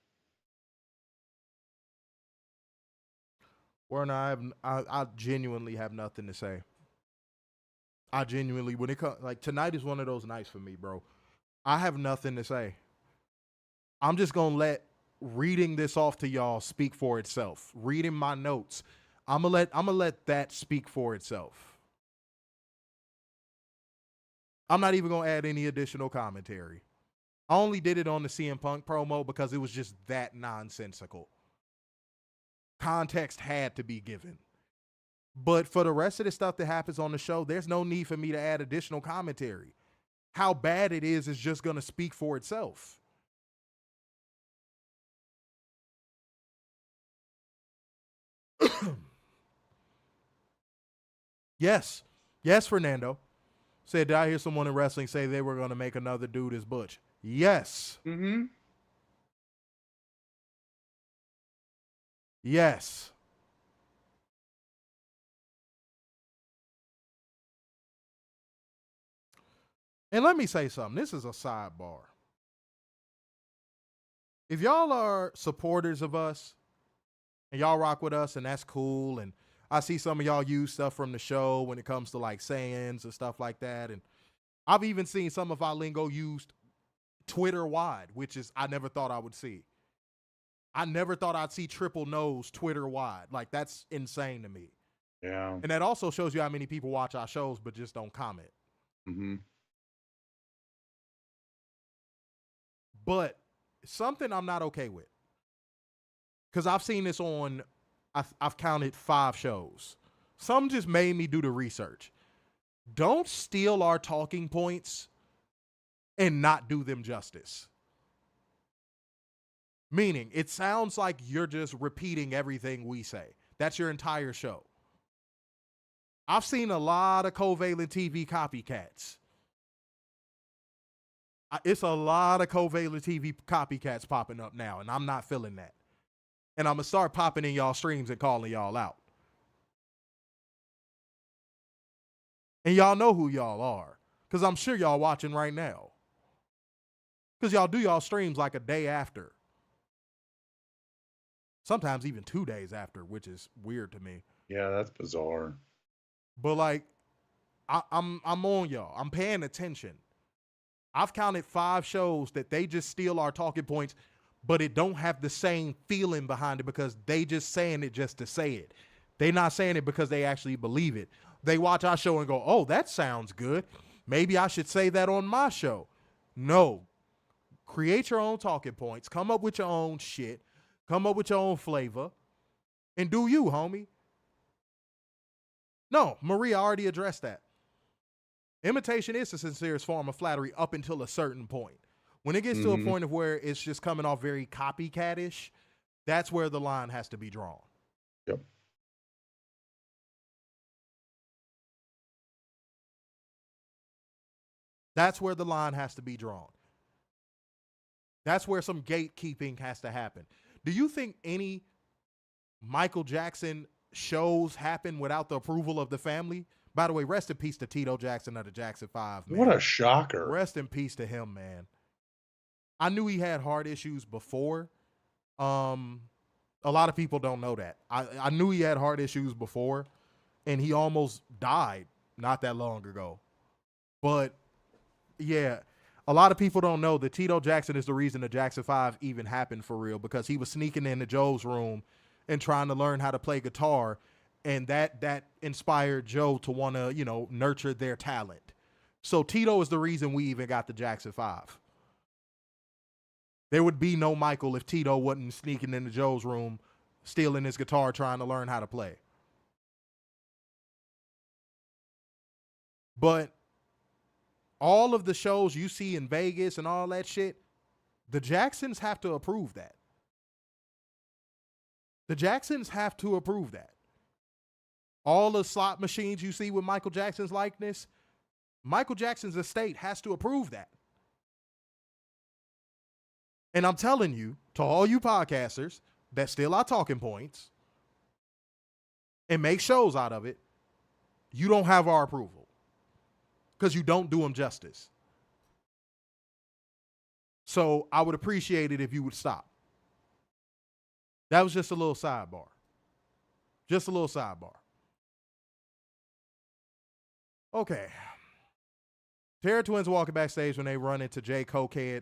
Warren, I genuinely have nothing to say. I genuinely, when it comes, like tonight is one of those nights for me, bro. I have nothing to say. I'm just going to let reading this off to y'all speak for itself. Reading my notes. I'm going to let that speak for itself. I'm not even going to add any additional commentary. I only did it on the CM Punk promo because it was just that nonsensical. Context had to be given. But for the rest of the stuff that happens on the show, there's no need for me to add additional commentary. How bad it is just going to speak for itself. Yes, Fernando. Said, did I hear someone in wrestling say they were going to make another dude as Butch? Yes. Mm-hmm. Yes. And let me say something. This is a sidebar. If y'all are supporters of us and y'all rock with us and that's cool, and I see some of y'all use stuff from the show when it comes to like sayings and stuff like that, and I've even seen some of our lingo used Twitter wide, which is I never thought I would see. I never thought I'd see triple nose Twitter wide. Like, that's insane to me. Yeah. And that also shows you how many people watch our shows but just don't comment. Mm-hmm. But something I'm not okay with, because I've seen this on, I've counted 5 shows. Some just made me do the research. Don't steal our talking points and not do them justice. Meaning, it sounds like you're just repeating everything we say. That's your entire show. I've seen a lot of CovalentTV copycats. It's a lot of CovalentTV copycats popping up now, and I'm not feeling that. And I'm going to start popping in y'all streams and calling y'all out. And y'all know who y'all are, because I'm sure y'all watching right now. Because y'all do y'all streams like a day after. Sometimes even 2 days after, which is weird to me. Yeah, that's bizarre. But like, I'm on y'all. I'm paying attention. I've counted 5 shows that they just steal our talking points, but it don't have the same feeling behind it because they just saying it just to say it. They not saying it because they actually believe it. They watch our show and go, oh, that sounds good. Maybe I should say that on my show. No. Create your own talking points. Come up with your own shit. Come up with your own flavor. And do you, homie. No, Maria already addressed that. Imitation is the sincerest form of flattery up until a certain point. When it gets to a point of where it's just coming off very copycat-ish, That's where the line has to be drawn. Yep. That's where the line has to be drawn. That's where some gatekeeping has to happen. Do you think any Michael Jackson shows happen without the approval of the family? By the way, rest in peace to Tito Jackson of the Jackson 5, man. What a shocker. Rest in peace to him, man. I knew he had heart issues before. A lot of people don't know that. I knew he had heart issues before, and he almost died not that long ago. But, yeah, a lot of people don't know that Tito Jackson is the reason the Jackson 5 even happened for real, because he was sneaking into Joe's room and trying to learn how to play guitar, and that inspired Joe to want to, nurture their talent. So Tito is the reason we even got the Jackson 5. There would be no Michael if Tito wasn't sneaking into Joe's room, stealing his guitar, trying to learn how to play. But all of the shows you see in Vegas and all that shit, the Jacksons have to approve that. The Jacksons have to approve that. All the slot machines you see with Michael Jackson's likeness, Michael Jackson's estate has to approve that. And I'm telling you, to all you podcasters that steal our talking points and make shows out of it, you don't have our approval because you don't do them justice. So I would appreciate it if you would stop. That was just a little sidebar. Just a little sidebar. Okay. Terror Twins walking backstage when they run into Jay Cokehead.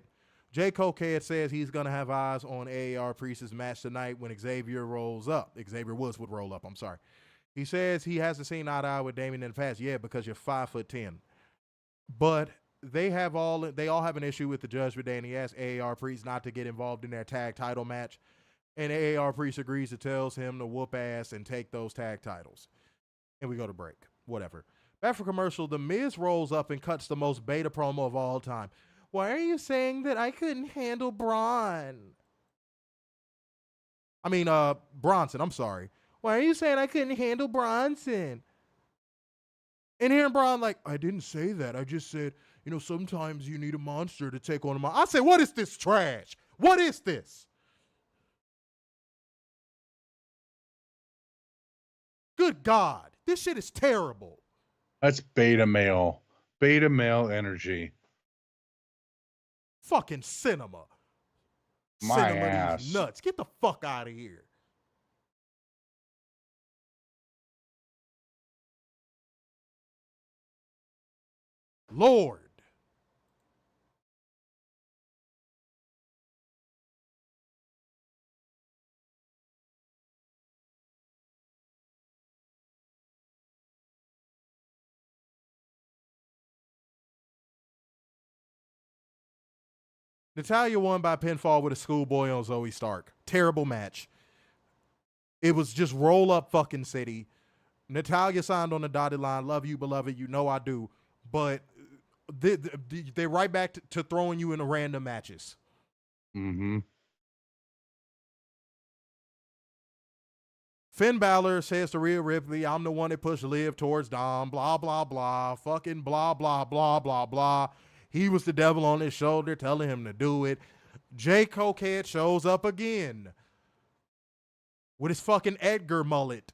Jay Cokehead says he's going to have eyes on AAR Priest's match tonight when Xavier rolls up. Xavier Woods would roll up, I'm sorry. He says he hasn't seen eye to eye with Damian in the past. Yeah, because you're 5'10". But they all have an issue with the Judgement Day, and he asked AAR Priest not to get involved in their tag title match. And AAR Priest agrees and tells him to whoop ass and take those tag titles. And we go to break. Whatever. Back for commercial, The Miz rolls up and cuts the most beta promo of all time. Why are you saying that I couldn't handle Braun? Bronson, I'm sorry. Why are you saying I couldn't handle Bronson? And hearing Braun like, I didn't say that. I just said, sometimes you need a monster to take on a monster. I said, what is this trash? What is this? Good God. This shit is terrible. That's beta male. Beta male energy. Fucking cinema. My Cinema ass. these nuts. Get the fuck out of here. Lord. Natalya won by pinfall with a schoolboy on Zoe Stark. Terrible match. It was just roll up fucking city. Natalya signed on the dotted line. Love you, beloved. You know I do. But they're right back to throwing you into random matches. Mm-hmm. Finn Balor says to Rhea Ripley, I'm the one that pushed Liv towards Dom. Blah, blah, blah. Fucking blah, blah, blah, blah, blah. He was the devil on his shoulder telling him to do it. Jay Cokehead shows up again with his fucking Edgar mullet.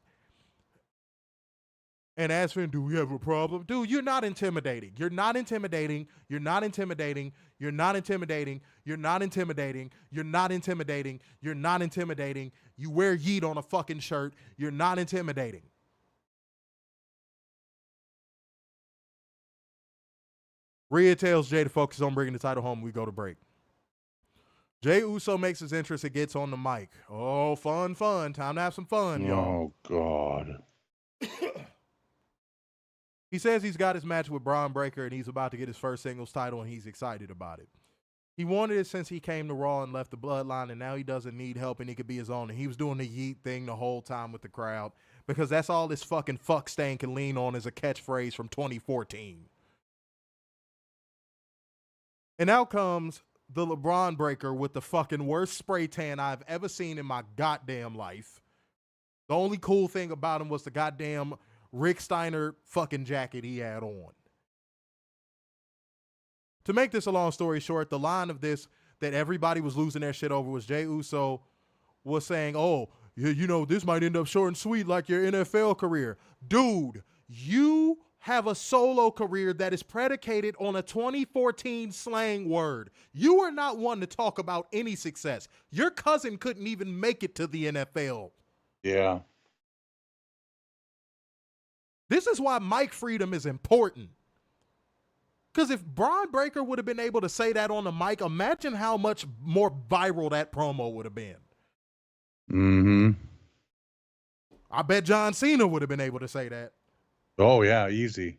And asks Finn, do we have a problem? Dude, you're not intimidating. You're not intimidating. You're not intimidating. You're not intimidating. You're not intimidating. You're not intimidating. You're not intimidating. You wear yeet on a fucking shirt. You're not intimidating. Rhea tells Jay to focus on bringing the title home. We go to break. Jay Uso makes his entrance and gets on the mic. Oh, fun. Time to have some fun, y'all. Oh, God. He says he's got his match with Braun Breaker and he's about to get his first singles title and he's excited about it. He wanted it since he came to Raw and left the Bloodline, and now he doesn't need help and he could be his own. And he was doing the yeet thing the whole time with the crowd because that's all this fucking fuck stain can lean on as a catchphrase from 2014. And out comes the LeBron breaker with the fucking worst spray tan I've ever seen in my goddamn life. The only cool thing about him was the goddamn Rick Steiner fucking jacket he had on. To make this a long story short, the line of this that everybody was losing their shit over was Jey Uso was saying, oh, you know, this might end up short and sweet like your NFL career. Dude, you have a solo career that is predicated on a 2014 slang word. You are not one to talk about any success. Your cousin couldn't even make it to the NFL. Yeah. This is why mic freedom is important. Because if Braun Breaker would have been able to say that on the mic, imagine how much more viral that promo would have been. Mm-hmm. I bet John Cena would have been able to say that. Oh, yeah, easy.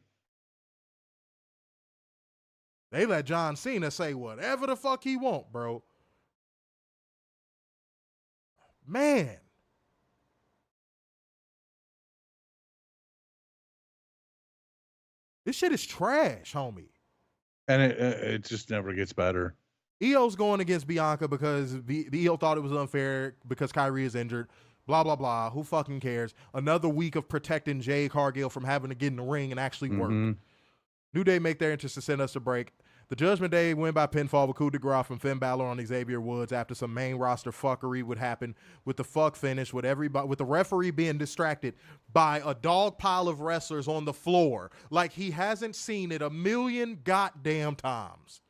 They let John Cena say whatever the fuck he want, bro. Man. This shit is trash, homie. And it just never gets better. Io's going against Bianca because Io thought it was unfair because Kyrie is injured. Blah, blah, blah. Who fucking cares? Another week of protecting Jade Cargill from having to get in the ring and actually work. New Day make their interest to send us a break. The Judgment Day win by pinfall with coup de grace from Finn Balor on Xavier Woods after some main roster fuckery would happen with the fuck finish with everybody, with the referee being distracted by a dog pile of wrestlers on the floor like he hasn't seen it a million goddamn times.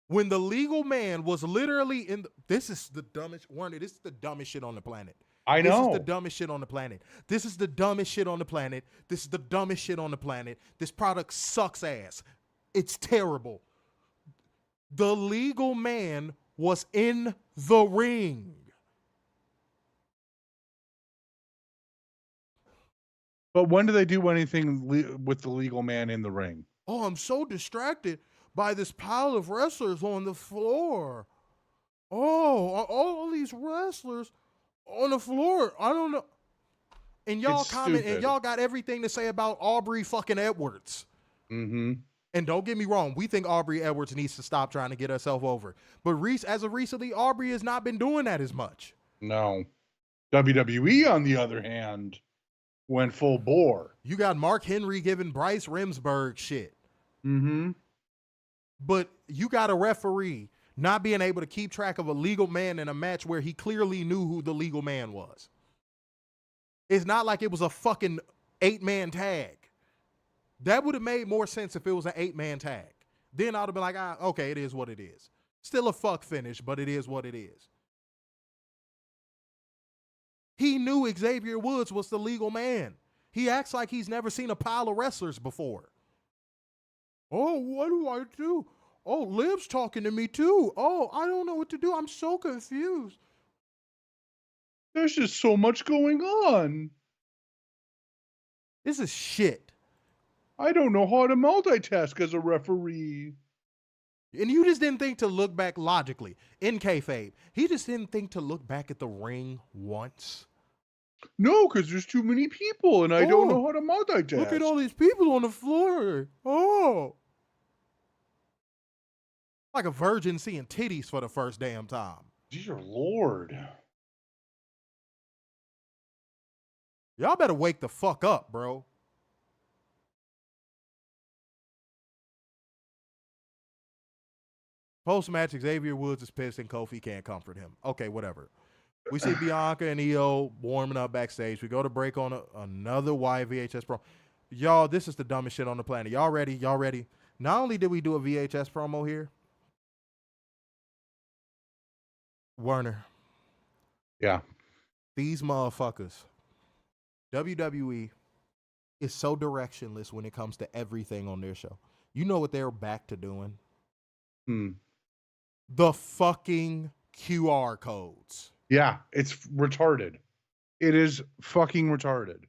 When the legal man was literally in this is the dumbest this is the dumbest shit on the planet. I know. This is the dumbest shit on the planet. This is the dumbest shit on the planet. This is the dumbest shit on the planet. This product sucks ass. It's terrible. The legal man was in the ring. But when do they do anything with the legal man in the ring? Oh, I'm so distracted by this pile of wrestlers on the floor. Oh, all these wrestlers on the floor. I don't know. And y'all comment, and y'all got everything to say about Aubrey fucking Edwards. Mm-hmm. And don't get me wrong, we think Aubrey Edwards needs to stop trying to get herself over. But as of recently, Aubrey has not been doing that as much. No. WWE, on the other hand, went full bore. You got Mark Henry giving Bryce Remsburg shit. Mm-hmm. But you got a referee not being able to keep track of a legal man in a match where he clearly knew who the legal man was. It's not like it was a fucking 8-man tag. That would have made more sense if it was an 8-man tag. Then I would have been like, okay, it is what it is. Still a fuck finish, but it is what it is. He knew Xavier Woods was the legal man. He acts like he's never seen a pile of wrestlers before. Oh, what do I do? Oh, Liv's talking to me too. Oh, I don't know what to do. I'm so confused. There's just so much going on. This is shit. I don't know how to multitask as a referee. And you just didn't think to look back logically. In kayfabe, he just didn't think to look back at the ring once. No, because there's too many people and I don't know how to multitask. Look at all these people on the floor. Oh. Like a virgin seeing titties for the first damn time. Dear Lord. Y'all better wake the fuck up, bro. Post-match, Xavier Woods is pissed and Kofi can't comfort him. Okay, whatever. We see Bianca and Io warming up backstage. We go to break on another Wyatt VHS promo. Y'all, this is the dumbest shit on the planet. Y'all ready? Y'all ready? Not only did we do a VHS promo here, Werner. Yeah. These motherfuckers. WWE is so directionless when it comes to everything on their show. You know what they're back to doing? The fucking QR codes. Yeah, it's retarded. It is fucking retarded.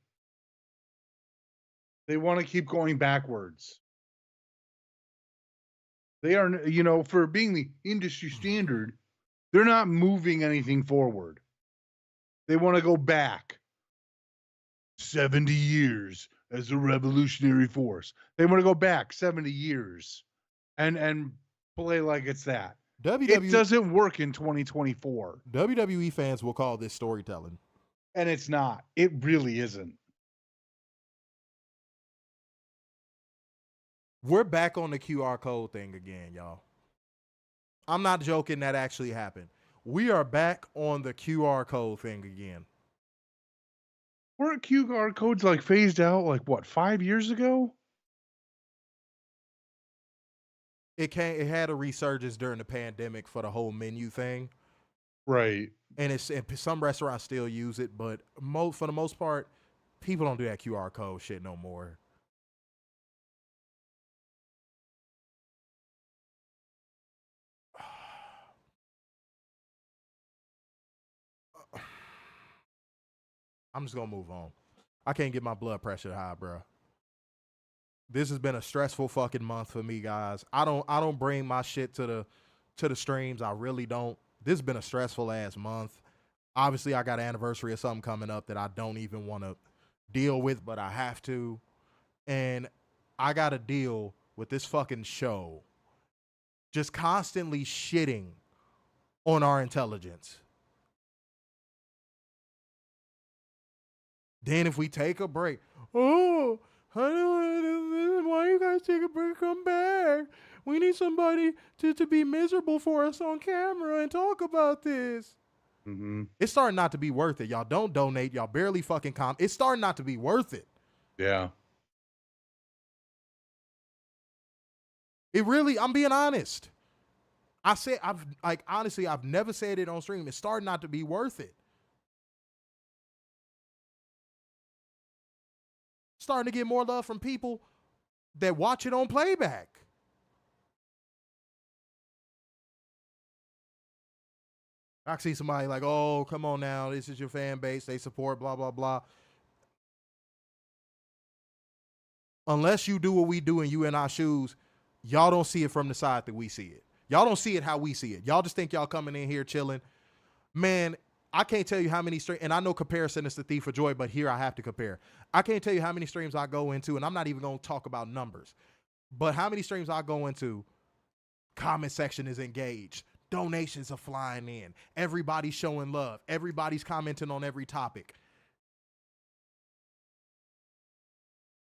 They want to keep going backwards. They are, for being the industry standard, they're not moving anything forward. They want to go back 70 years as a revolutionary force. They want to go back 70 years and play like it's that. WWE, It doesn't work in 2024. WWE fans will call this storytelling. And it's not. It really isn't. We're back on the QR code thing again, y'all. I'm not joking, that actually happened. We are back on the QR code thing again. Weren't QR codes like phased out like what, 5 years ago? It had a resurgence during the pandemic for the whole menu thing. Right. And some restaurants still use it, but for the most part, people don't do that QR code shit no more. I'm just gonna move on. I can't get my blood pressure high, bro. This has been a stressful fucking month for me, guys. I don't bring my shit to the streams. I really don't. This has been a stressful ass month. Obviously, I got an anniversary of something coming up that I don't even want to deal with, but I have to. And I got to deal with this fucking show just constantly shitting on our intelligence. Then if we take a break, oh, why you guys take a break? Come back. We need somebody to be miserable for us on camera and talk about this. Mm-hmm. It's starting not to be worth it. Y'all don't donate. Y'all barely fucking comment. It's starting not to be worth it. Yeah. It really, I'm being honest. Honestly, I've never said it on stream. It's starting not to be worth it. Starting to get more love from people that watch it on playback. I see somebody like, oh, come on now. This is your fan base. They support blah, blah, blah. Unless you do what we do and you in our shoes, y'all don't see it from the side that we see it. Y'all don't see it how we see it. Y'all just think y'all coming in here chilling. Man, I can't tell you how many streams, and I know comparison is the thief of joy, but here I have to compare. I can't tell you how many streams I go into, and I'm not even going to talk about numbers, but how many streams I go into, comment section is engaged. Donations are flying in. Everybody's showing love. Everybody's commenting on every topic.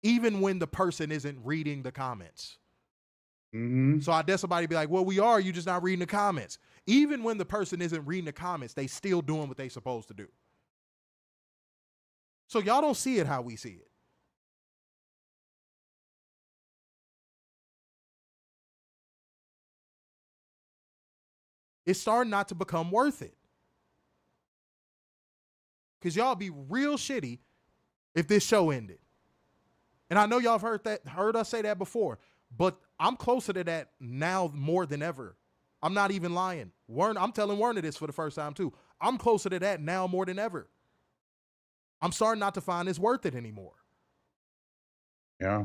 Even when the person isn't reading the comments. Mm-hmm. So I dare somebody be like, well, we are, you just not reading the comments. Even when the person isn't reading the comments, they still doing what they supposed to do. So y'all don't see it how we see it. It's starting not to become worth it. Because y'all be real shitty if this show ended. And I know y'all have heard us say that before, but I'm closer to that now more than ever. I'm not even lying. I'm telling Werner this for the first time too. I'm closer to that now more than ever. I'm starting not to find this worth it anymore. Yeah.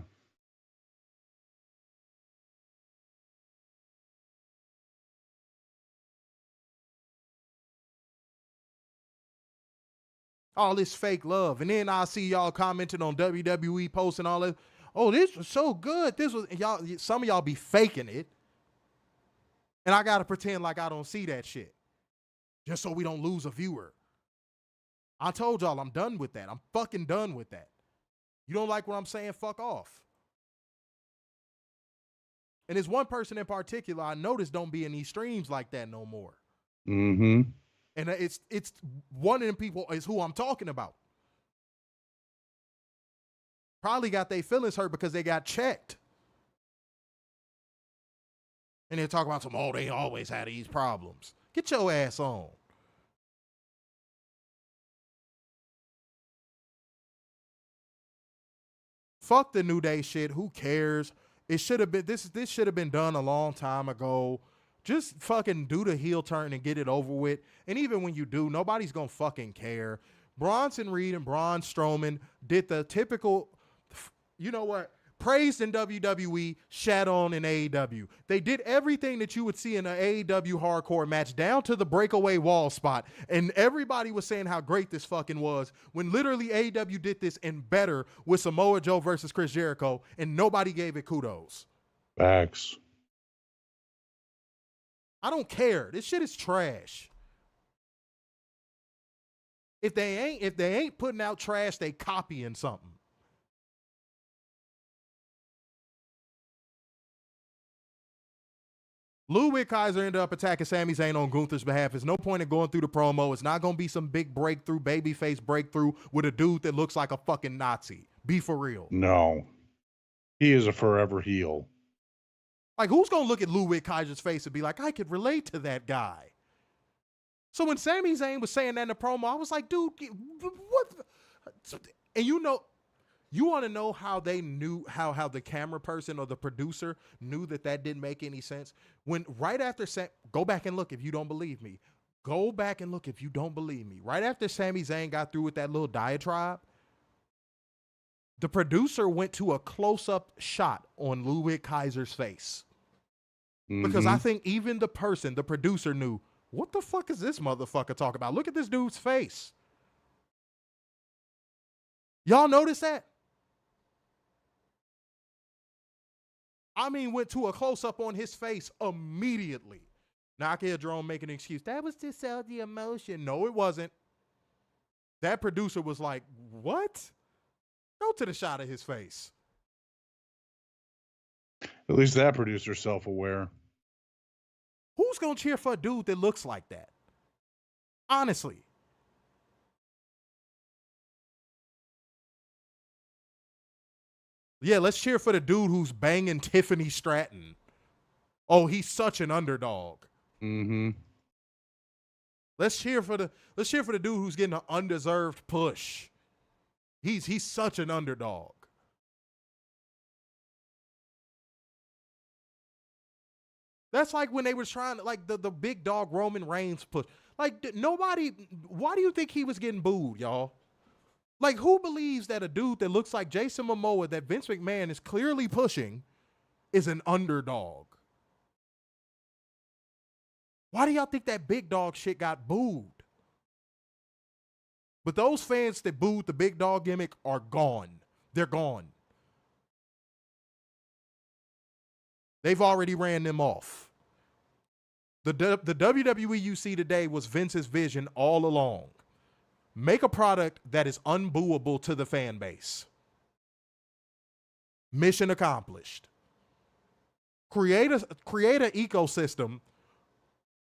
All this fake love. And then I see y'all commenting on WWE posts and all that. Oh, this was so good. This was, y'all, some of y'all be faking it. And I got to pretend like I don't see that shit. Just so we don't lose a viewer. I told y'all I'm done with that. I'm fucking done with that. You don't like what I'm saying? Fuck off. And there's one person in particular I noticed don't be in these streams like that no more. Mm-hmm. And it's one of them people is who I'm talking about. Probably got their feelings hurt because they got checked. And they're talking about some, oh, they always had these problems. Get your ass on. Fuck the New Day shit. Who cares? It should have been this should have been done a long time ago. Just fucking do the heel turn and get it over with. And even when you do, nobody's gonna fucking care. Bronson Reed and Braun Strowman did the typical, you know what? Praised in WWE, shat on in AEW. They did everything that you would see in an AEW hardcore match down to the breakaway wall spot. And everybody was saying how great this fucking was when literally AEW did this and better with Samoa Joe versus Chris Jericho and nobody gave it kudos. Facts. I don't care. This shit is trash. If they ain't putting out trash, they copying something. Ludwig Kaiser ended up attacking Sami Zayn on Gunther's behalf. There's no point in going through the promo. It's not going to be some big breakthrough, babyface breakthrough with a dude that looks like a fucking Nazi. Be for real. No. He is a forever heel. Like, who's going to look at Ludwig Kaiser's face and be like, I could relate to that guy? So when Sami Zayn was saying that in the promo, I was like, dude, what? And you want to know how they knew, how the camera person or the producer knew that didn't make any sense? When right after, go back and look if you don't believe me. Go back and look if you don't believe me. Right after Sami Zayn got through with that little diatribe, the producer went to a close-up shot on Ludwig Kaiser's face. Because I think even the producer knew, what the fuck is this motherfucker talking about? Look at this dude's face. Y'all notice that? I mean, went to a close-up on his face immediately. Now I can hear Jerome making an excuse. That was to sell the emotion. No, it wasn't. That producer was like, what? Go to the shot of his face. At least that producer's self-aware. Who's going to cheer for a dude that looks like that? Honestly. Yeah, let's cheer for the dude who's banging Tiffany Stratton. Oh, he's such an underdog. Mm-hmm. Let's cheer for the dude who's getting an undeserved push. He's such an underdog. That's like when they was trying to, like, the big dog Roman Reigns push. Like, nobody, why do you think he was getting booed, y'all? Like, who believes that a dude that looks like Jason Momoa that Vince McMahon is clearly pushing is an underdog? Why do y'all think that big dog shit got booed? But those fans that booed the big dog gimmick are gone. They're gone. They've already ran them off. The WWE you see today was Vince's vision all along. Make a product that is unbooable to the fan base. Mission accomplished. Create an ecosystem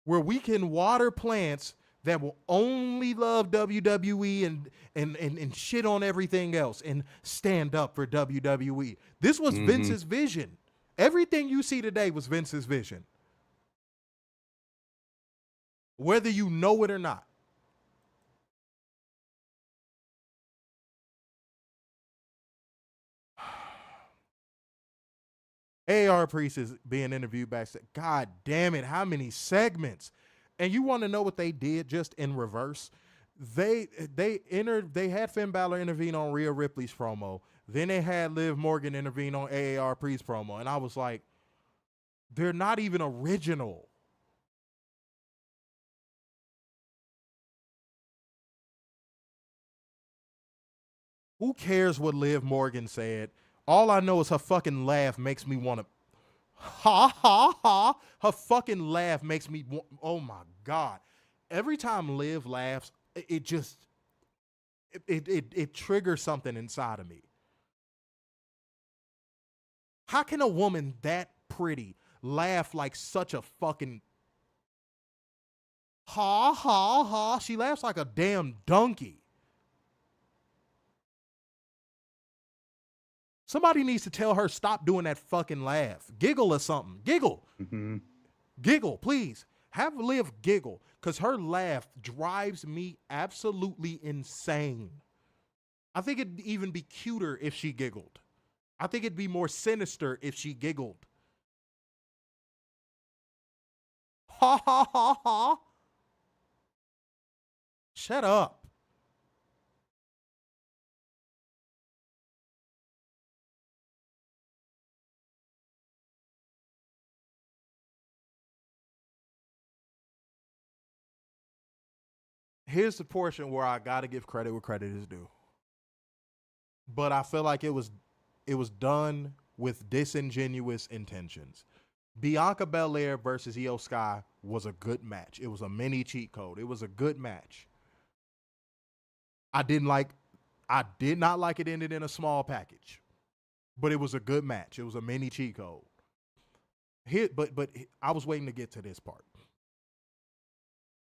where we can water plants that will only love WWE and shit on everything else and stand up for WWE. This was Vince's vision. Everything you see today was Vince's vision. Whether you know it or not. AR Priest is being interviewed backstage. God damn it, how many segments? And you want to know what they did just in reverse? They had Finn Balor intervene on Rhea Ripley's promo. Then they had Liv Morgan intervene on AR Priest promo. And I was like, they're not even original. Who cares what Liv Morgan said? All I know is her fucking laugh makes me want to ha ha ha. Her fucking laugh makes me want, oh my God. Every time Liv laughs, it triggers something inside of me. How can a woman that pretty laugh like such a fucking ha ha ha? She laughs like a damn donkey. Somebody needs to tell her stop doing that fucking laugh. Giggle or something. Giggle. Giggle, please. Have Liv giggle, because her laugh drives me absolutely insane. I think it'd even be cuter if she giggled. I think it'd be more sinister if she giggled. Ha ha ha ha. Shut up. Here's the portion where I gotta give credit where credit is due. But I feel like it was done with disingenuous intentions. Bianca Belair versus Io Sky was a good match. It was a mini cheat code. It was a good match. I did not like it ended in a small package, but it was a good match. It was a mini cheat code. But I was waiting to get to this part.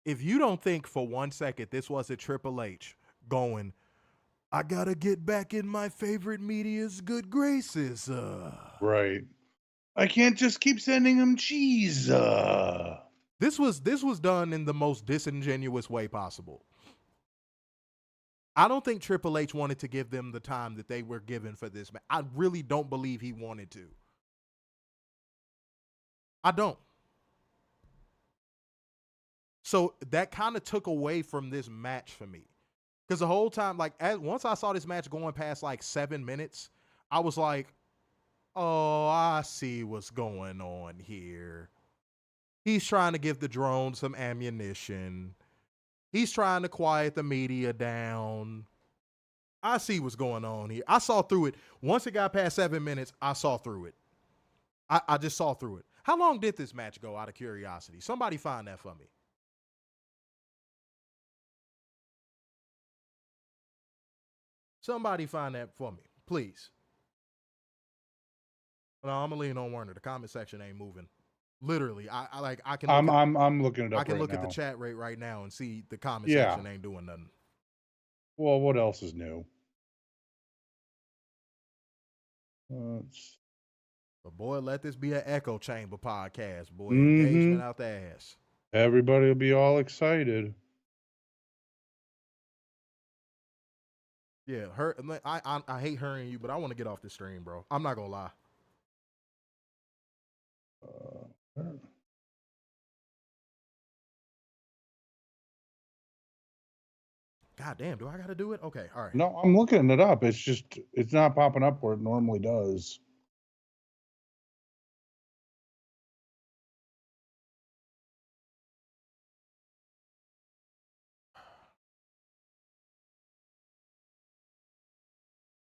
If you don't think for 1 second this was a Triple H going, I gotta get back in my favorite media's good graces. Right. I can't just keep sending him cheese. This was done in the most disingenuous way possible. I don't think Triple H wanted to give them the time that they were given for this match. I really don't believe he wanted to. I don't. So that kind of took away from this match for me. Because the whole time, like, once I saw this match going past like 7 minutes, I was like, oh, I see what's going on here. He's trying to give the drone some ammunition. He's trying to quiet the media down. I see what's going on here. I saw through it. Once it got past 7 minutes, I saw through it. I just saw through it. How long did this match go, out of curiosity? Somebody find that for me. Somebody find that for me, please. No, I'm gonna lean on Warner. The comment section ain't moving. Literally, I can. I'm looking it up. I can right look now. at the chat rate right now and see the comment Yeah. section ain't doing nothing. Well, what else is new? But boy, let this be an echo chamber podcast, boy. Engagement out the ass. Everybody will be all excited. Yeah, I hate hurrying you, but I want to get off the stream, bro. I'm not gonna lie. God damn, do I gotta do it? Okay, all right. No, I'm looking it up. It's not popping up where it normally does.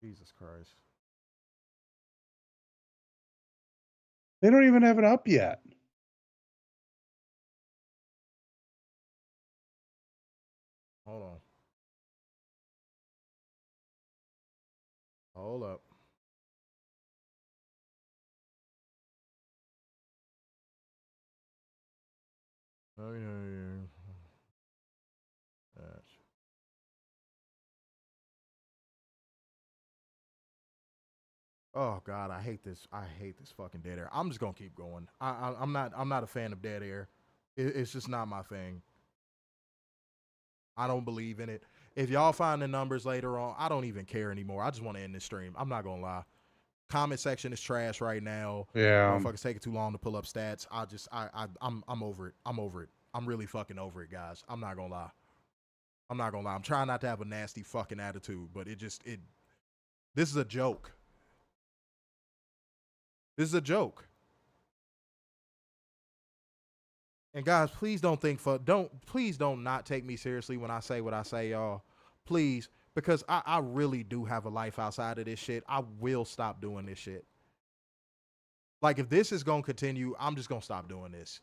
Jesus Christ. They don't even have it up yet. Hold on. Hold up. Oh, yeah. Oh God, I hate this. I hate this fucking dead air. I'm just gonna keep going. I'm not a fan of dead air. It's just not my thing. I don't believe in it. If y'all find the numbers later on, I don't even care anymore. I just want to end this stream. I'm not gonna lie. Comment section is trash right now. Yeah. Motherfuckers taking too long to pull up stats. I'm over it. I'm over it. I'm really fucking over it, guys. I'm not gonna lie. I'm not gonna lie. I'm trying not to have a nasty fucking attitude, but this is a joke. This is a joke. And guys, please don't not take me seriously when I say what I say, y'all. Please, because I really do have a life outside of this shit. I will stop doing this shit. Like, if this is gonna continue, I'm just gonna stop doing this.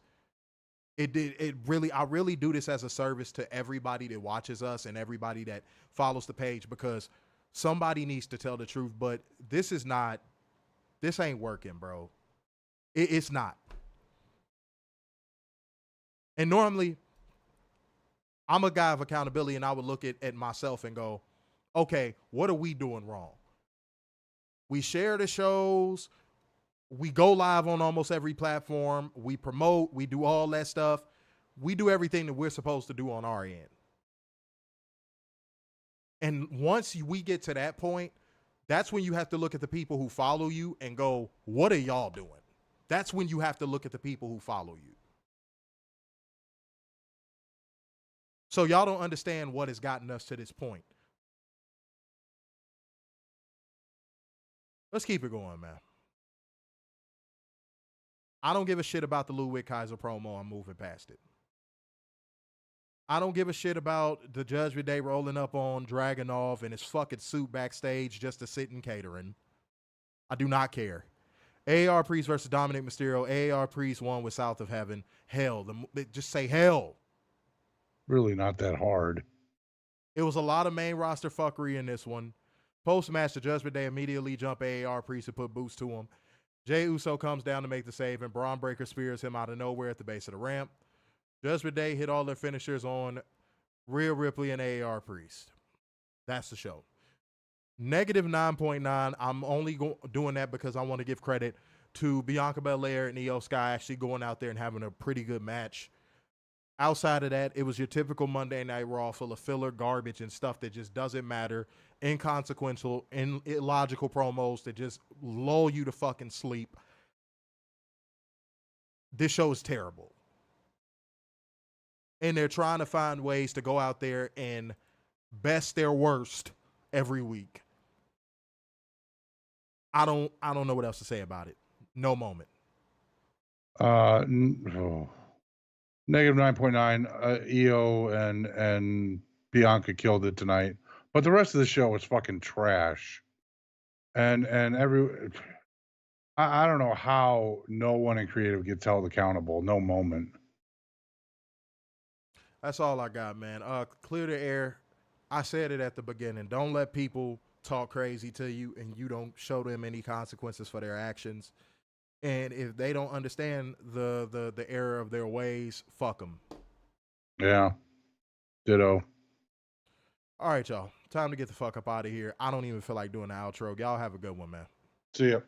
I really do this as a service to everybody that watches us and everybody that follows the page, because somebody needs to tell the truth, but this ain't working, bro. It's not. And normally, I'm a guy of accountability, and I would look at myself and go, okay, what are we doing wrong? We share the shows. We go live on almost every platform. We promote. We do all that stuff. We do everything that we're supposed to do on our end. And once we get to that point, that's when you have to look at the people who follow you and go, what are y'all doing? That's when you have to look at the people who follow you. So y'all don't understand what has gotten us to this point. Let's keep it going, man. I don't give a shit about the Ludwig Kaiser promo. I'm moving past it. I don't give a shit about the Judgment Day rolling up on Dragunov in his fucking suit backstage just to sit in catering. I do not care. AAR Priest versus Dominik Mysterio. AAR Priest won with South of Heaven. Hell. Just say hell. Really not that hard. It was a lot of main roster fuckery in this one. Post-match, the Judgment Day immediately jump AAR Priest and put boots to him. Jey Uso comes down to make the save, and Braun Breaker spears him out of nowhere at the base of the ramp. Judgment Day hit all their finishers on Rhea Ripley and AAR Priest. That's the show. Negative 9.9. I'm only doing that because I want to give credit to Bianca Belair and Io Sky actually going out there and having a pretty good match. Outside of that, it was your typical Monday Night Raw full of filler, garbage, and stuff that just doesn't matter. Inconsequential, illogical promos that just lull you to fucking sleep. This show is terrible. And they're trying to find ways to go out there and best their worst every week. I don't know what else to say about it. No moment. Negative 9.9. Io and Bianca killed it tonight, but the rest of the show was fucking trash. And I don't know how no one in creative gets held accountable. No moment. That's all I got, man. Clear the air. I said it at the beginning. Don't let people talk crazy to you and you don't show them any consequences for their actions. And if they don't understand the error of their ways, fuck them. Yeah. Ditto. All right, y'all. Time to get the fuck up out of here. I don't even feel like doing the outro. Y'all have a good one, man. See ya.